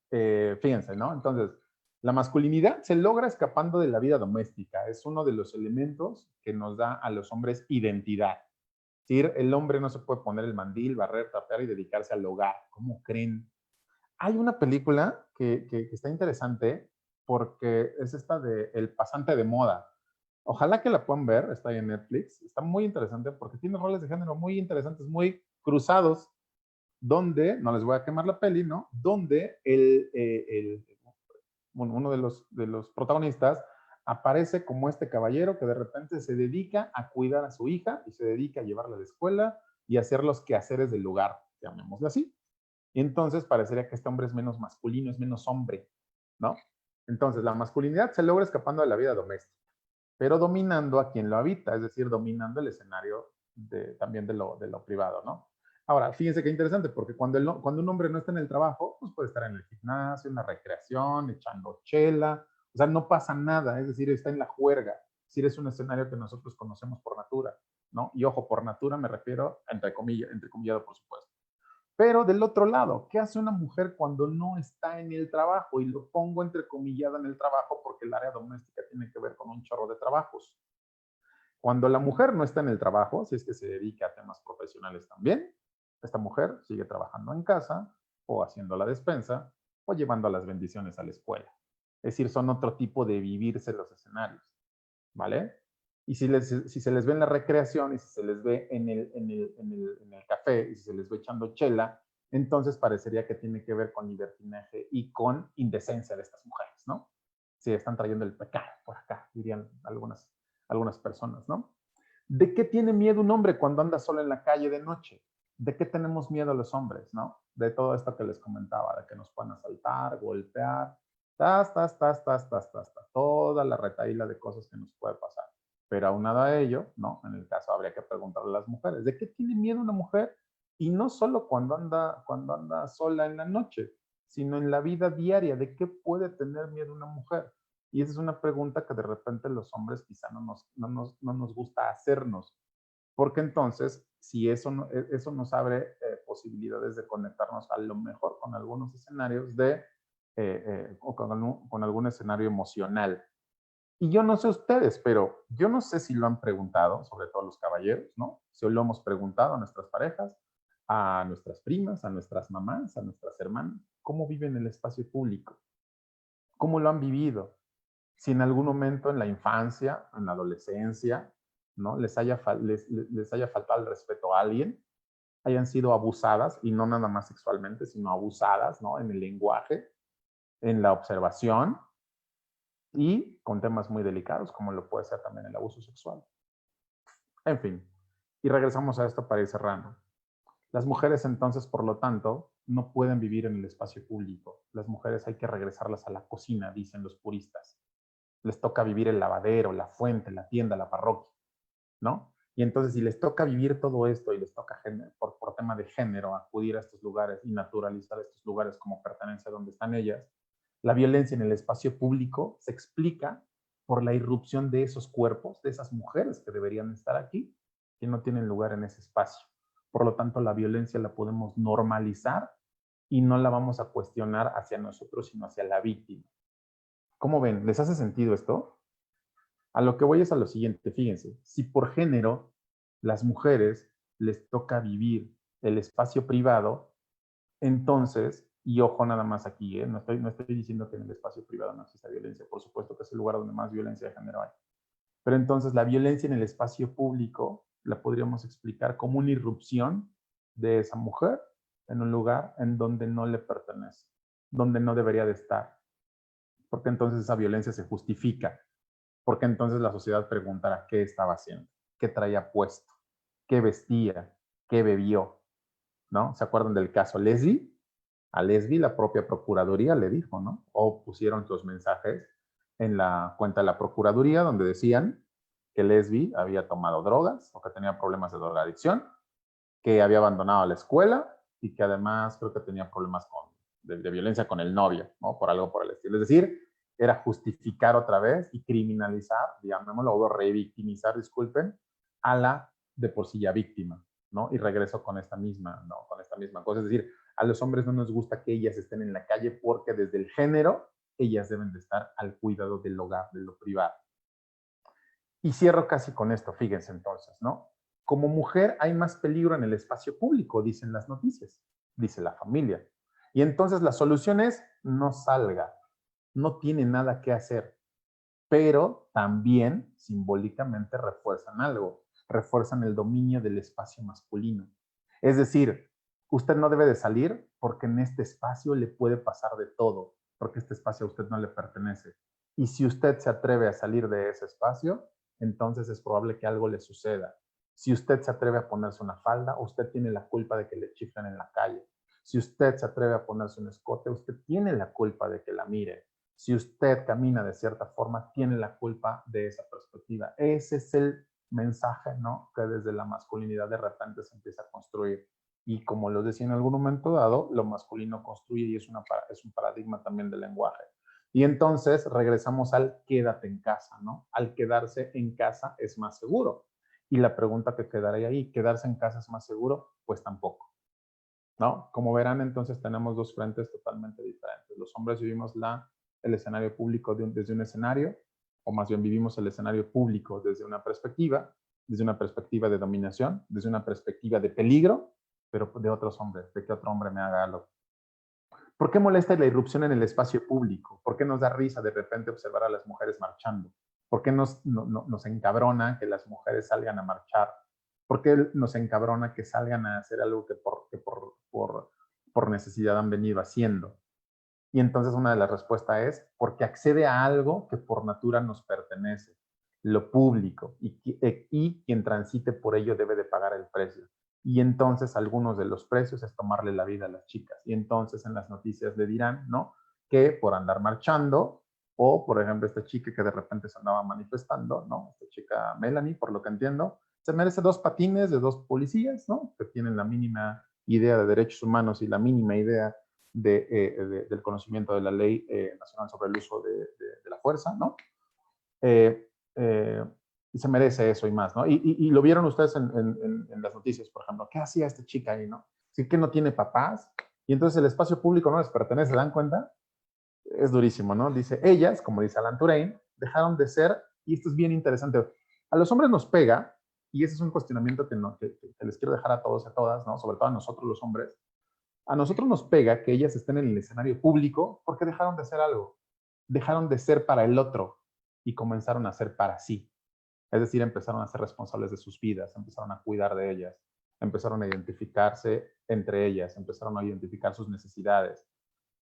fíjense, ¿no? Entonces, la masculinidad se logra escapando de la vida doméstica. Es uno de los elementos que nos da a los hombres identidad. Es decir, el hombre no se puede poner el mandil, barrer, trapear y dedicarse al hogar. ¿Cómo creen? Hay una película que está interesante porque es esta de El pasante de moda. Ojalá que la puedan ver, está ahí en Netflix. Está muy interesante porque tiene roles de género muy interesantes, muy cruzados, donde, no les voy a quemar la peli, ¿no? Donde uno de los protagonistas aparece como este caballero que de repente se dedica a cuidar a su hija y se dedica a llevarla a la escuela y a hacer los quehaceres del lugar, llamémoslo así. Y entonces parecería que este hombre es menos masculino, es menos hombre, ¿no? Entonces la masculinidad se logra escapando de la vida doméstica, pero dominando a quien lo habita, es decir, dominando el escenario también de lo privado, ¿no? Ahora, fíjense qué interesante, porque cuando un hombre no está en el trabajo, pues puede estar en el gimnasio, en la recreación, echando chela, o sea, no pasa nada, es decir, está en la juerga, es decir, es un escenario que nosotros conocemos por natura, ¿no? Y ojo, por natura me refiero, entre comillado, por supuesto. Pero del otro lado, ¿qué hace una mujer cuando no está en el trabajo? Y lo pongo entrecomillado en el trabajo porque el área doméstica tiene que ver con un chorro de trabajos. Cuando la mujer no está en el trabajo, si es que se dedica a temas profesionales también, esta mujer sigue trabajando en casa o haciendo la despensa o llevando las bendiciones a la escuela. Es decir, son otro tipo de vivirse los escenarios, ¿vale? Y si se les ve en la recreación, y si se les ve en el café, y si se les ve echando chela, entonces parecería que tiene que ver con libertinaje y con indecencia de estas mujeres, ¿no? Si están trayendo el pecado por acá, dirían algunas personas, ¿no? ¿De qué tiene miedo un hombre cuando anda solo en la calle de noche? ¿De qué tenemos miedo los hombres, no? De todo esto que les comentaba, de que nos puedan asaltar, golpear, toda la retahíla de cosas que nos puede pasar. Pero aunado a ello, ¿no? En el caso habría que preguntarle a las mujeres, ¿de qué tiene miedo una mujer? Y no solo cuando anda sola en la noche, sino en la vida diaria, ¿de qué puede tener miedo una mujer? Y esa es una pregunta que de repente los hombres quizá no nos gusta hacernos, porque entonces, si eso nos abre posibilidades de conectarnos a lo mejor con algunos escenarios o con algún escenario emocional. Y yo no sé ustedes, pero yo no sé si lo han preguntado, sobre todo los caballeros, ¿no? Si lo hemos preguntado a nuestras parejas, a nuestras primas, a nuestras mamás, a nuestras hermanas, ¿cómo viven el espacio público? ¿Cómo lo han vivido? Si en algún momento en la infancia, en la adolescencia, ¿no? les haya faltado el respeto a alguien, hayan sido abusadas, y no nada más sexualmente, sino abusadas, ¿no? En el lenguaje, en la observación, y con temas muy delicados, como lo puede ser también el abuso sexual. En fin, y regresamos a esto para ir cerrando. Las mujeres entonces, por lo tanto, no pueden vivir en el espacio público. Las mujeres hay que regresarlas a la cocina, dicen los puristas. Les toca vivir el lavadero, la fuente, la tienda, la parroquia, ¿no? Y entonces, si les toca vivir todo esto y les toca por tema de género acudir a estos lugares y naturalizar estos lugares como pertenencia donde están ellas, la violencia en el espacio público se explica por la irrupción de esos cuerpos, de esas mujeres que deberían estar aquí, que no tienen lugar en ese espacio. Por lo tanto, la violencia la podemos normalizar y no la vamos a cuestionar hacia nosotros, sino hacia la víctima. ¿Cómo ven? ¿Les hace sentido esto? A lo que voy es a lo siguiente, fíjense, si por género las mujeres les toca vivir el espacio privado, entonces, y ojo nada más aquí, no estoy diciendo que en el espacio privado no exista violencia, por supuesto que es el lugar donde más violencia de género hay, pero entonces la violencia en el espacio público la podríamos explicar como una irrupción de esa mujer en un lugar en donde no le pertenece, donde no debería de estar, porque entonces esa violencia se justifica, porque entonces la sociedad preguntará qué estaba haciendo, qué traía puesto, qué vestía, qué bebió, ¿no? ¿Se acuerdan del caso Leslie? A Leslie la propia Procuraduría le dijo, ¿no? O pusieron los mensajes en la cuenta de la Procuraduría donde decían que Leslie había tomado drogas o que tenía problemas de drogadicción, que había abandonado la escuela y que además creo que tenía problemas de violencia con el novio, ¿no? Por algo por el estilo. Es decir, era justificar otra vez y criminalizar, llamémoslo, o revictimizar, disculpen, a la de por sí ya víctima, ¿no? Y regreso con esta misma, ¿no? Con esta misma cosa. Es decir, a los hombres no nos gusta que ellas estén en la calle porque desde el género ellas deben de estar al cuidado del hogar, de lo privado. Y cierro casi con esto, fíjense entonces, ¿no? Como mujer hay más peligro en el espacio público, dicen las noticias, dice la familia. Y entonces la solución es no salga, no tiene nada que hacer, pero también simbólicamente refuerzan algo, refuerzan el dominio del espacio masculino. Es decir, usted no debe de salir porque en este espacio le puede pasar de todo, porque este espacio a usted no le pertenece. Y si usted se atreve a salir de ese espacio, entonces es probable que algo le suceda. Si usted se atreve a ponerse una falda, usted tiene la culpa de que le chiflen en la calle. Si usted se atreve a ponerse un escote, usted tiene la culpa de que la miren. Si usted camina de cierta forma, tiene la culpa de esa perspectiva. Ese es el mensaje, ¿no? Que desde la masculinidad de repente se empieza a construir. Y como lo decía en algún momento dado, lo masculino construye y es un paradigma también del lenguaje. Y entonces regresamos al quédate en casa, ¿no? Al quedarse en casa es más seguro. Y la pregunta que quedaría ahí, ¿quedarse en casa es más seguro? Pues tampoco, ¿no? Como verán, entonces tenemos dos frentes totalmente diferentes. Los hombres vivimos el escenario público desde un escenario, o más bien vivimos el escenario público desde una perspectiva de dominación, desde una perspectiva de peligro, pero de otros hombres, de que otro hombre me haga algo. ¿Por qué molesta la irrupción en el espacio público? ¿Por qué nos da risa de repente observar a las mujeres marchando? ¿Por qué nos encabrona que las mujeres salgan a marchar? ¿Por qué nos encabrona que salgan a hacer algo que por necesidad han venido haciendo? Y entonces una de las respuestas es porque accede a algo que por natura nos pertenece, lo público, y quien transite por ello debe de pagar el precio. Y entonces algunos de los precios es tomarle la vida a las chicas. Y entonces en las noticias le dirán, ¿no? Que por andar marchando, o por ejemplo esta chica que de repente se andaba manifestando, ¿no? Esta chica Melanie, por lo que entiendo, se merece 2 patines de 2 policías, ¿no? Que tienen la mínima idea de derechos humanos y la mínima idea del conocimiento de la Ley Nacional sobre el Uso de la Fuerza, ¿no? Eh, eh, se merece eso y más, ¿no? Y lo vieron ustedes en las noticias, por ejemplo. ¿Qué hacía esta chica ahí, no? Sí que no tiene papás y entonces el espacio público no les pertenece, ¿se dan cuenta? Es durísimo, ¿no? Dice, ellas, como dice Alan Turing, dejaron de ser, y esto es bien interesante, a los hombres nos pega, y ese es un cuestionamiento que les quiero dejar a todos y a todas, ¿no? Sobre todo a nosotros los hombres. A nosotros nos pega que ellas estén en el escenario público porque dejaron de ser algo, dejaron de ser para el otro y comenzaron a ser para sí. Es decir, empezaron a ser responsables de sus vidas, empezaron a cuidar de ellas, empezaron a identificarse entre ellas, empezaron a identificar sus necesidades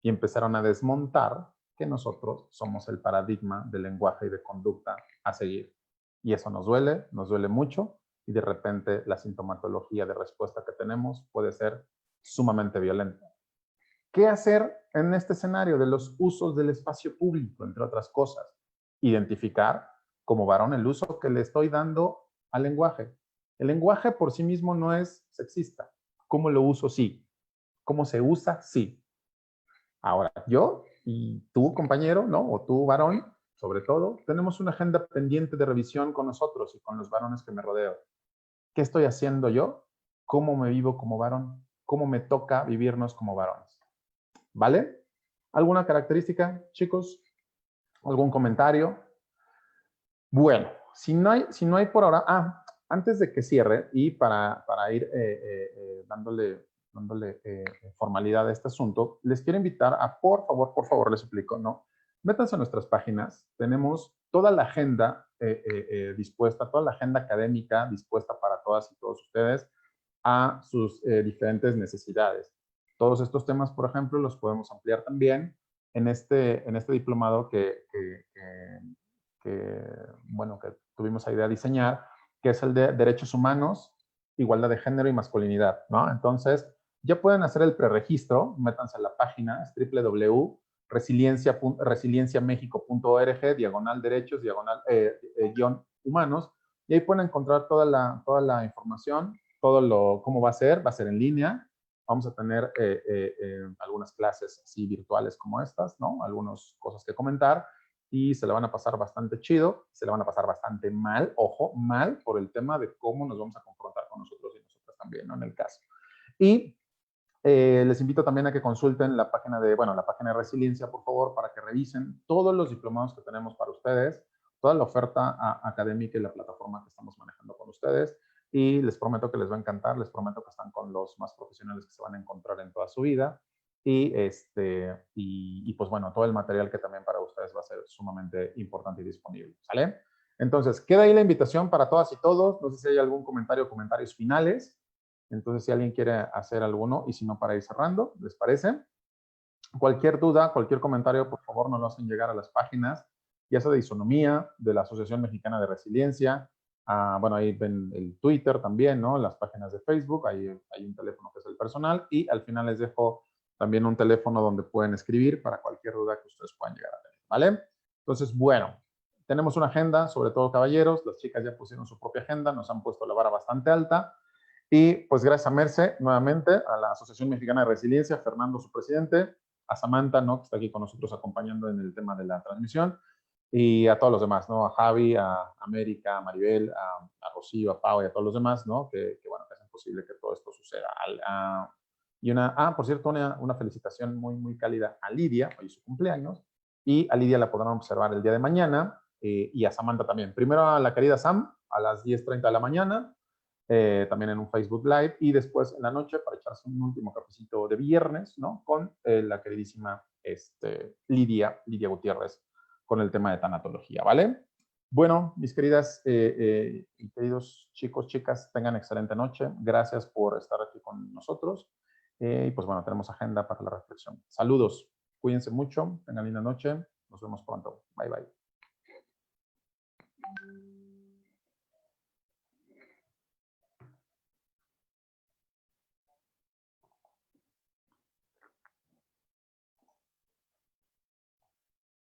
y empezaron a desmontar que nosotros somos el paradigma de lenguaje y de conducta a seguir. Y eso nos duele mucho, y de repente la sintomatología de respuesta que tenemos puede ser sumamente violenta. ¿Qué hacer en este escenario de los usos del espacio público, entre otras cosas? Identificar como varón el uso que le estoy dando al lenguaje. El lenguaje por sí mismo no es sexista. ¿Cómo lo uso? Sí. ¿Cómo se usa? Sí. Ahora, yo y tú, compañero, ¿no? O tú, varón, sobre todo, tenemos una agenda pendiente de revisión con nosotros y con los varones que me rodeo. ¿Qué estoy haciendo yo? ¿Cómo me vivo como varón? ¿Cómo me toca vivirnos como varones? ¿Vale? ¿Alguna característica, chicos? ¿Algún comentario? Bueno, si no hay por ahora, antes de que cierre y para ir dándole formalidad a este asunto, les quiero invitar a, por favor, les suplico, ¿no? Métanse a nuestras páginas, tenemos toda la agenda dispuesta, toda la agenda académica dispuesta para todas y todos ustedes a sus diferentes necesidades. Todos estos temas, por ejemplo, los podemos ampliar también en este diplomado que tuvimos la idea de diseñar, que es el de Derechos Humanos, Igualdad de Género y Masculinidad, ¿no? Entonces, ya pueden hacer el preregistro, métanse a la página, es www.resilienciamexico.org, /derechos, guión humanos, y ahí pueden encontrar toda la información, cómo va a ser en línea. Vamos a tener algunas clases así virtuales como estas, ¿no? Algunas cosas que comentar, y se la van a pasar bastante chido, se la van a pasar bastante mal, ojo, mal, por el tema de cómo nos vamos a confrontar con nosotros y nosotras también, ¿no? En el caso. Y les invito también a que consulten la página de Resiliencia, por favor, para que revisen todos los diplomados que tenemos para ustedes, toda la oferta académica y la plataforma que estamos manejando con ustedes. Y les prometo que les va a encantar, les prometo que están con los más profesionales que se van a encontrar en toda su vida. Y pues bueno, todo el material que también para ustedes va a ser sumamente importante y disponible, ¿sale? Entonces, queda ahí la invitación para todas y todos. No sé si hay algún comentario o comentarios finales. Entonces, si alguien quiere hacer alguno, y si no, para ir cerrando, ¿les parece? Cualquier duda, cualquier comentario, por favor, nos lo hacen llegar a las páginas, ya sea de Isonomía, de la Asociación Mexicana de Resiliencia. Bueno, ahí ven el Twitter también, ¿no? Las páginas de Facebook, ahí hay un teléfono que es el personal, y al final les dejo también un teléfono donde pueden escribir para cualquier duda que ustedes puedan llegar a tener, ¿vale? Entonces, bueno, tenemos una agenda, sobre todo caballeros, las chicas ya pusieron su propia agenda, nos han puesto la vara bastante alta, y pues gracias a Merce, nuevamente, a la Asociación Mexicana de Resiliencia, a Fernando, su presidente, a Samantha, ¿no? Que está aquí con nosotros acompañando en el tema de la transmisión, y a todos los demás, ¿no? A Javi, a América, a Maribel, a Rocío, a Pau y a todos los demás, ¿no? Bueno, que hacen posible que todo esto suceda. Por cierto, una felicitación muy, muy cálida a Lidia, hoy es su cumpleaños, y a Lidia la podrán observar el día de mañana, y a Samantha también. Primero a la querida Sam, a las 10:30 de la mañana, también en un Facebook Live, y después en la noche para echarse un último cafecito de viernes, ¿no? Con la queridísima Lidia Gutiérrez, con el tema de tanatología, ¿vale? Bueno, mis queridas y queridos chicos, chicas, tengan excelente noche. Gracias por estar aquí con nosotros. Y pues bueno, tenemos agenda para la reflexión. Saludos, cuídense mucho, tengan linda noche. Nos vemos pronto. Bye, bye.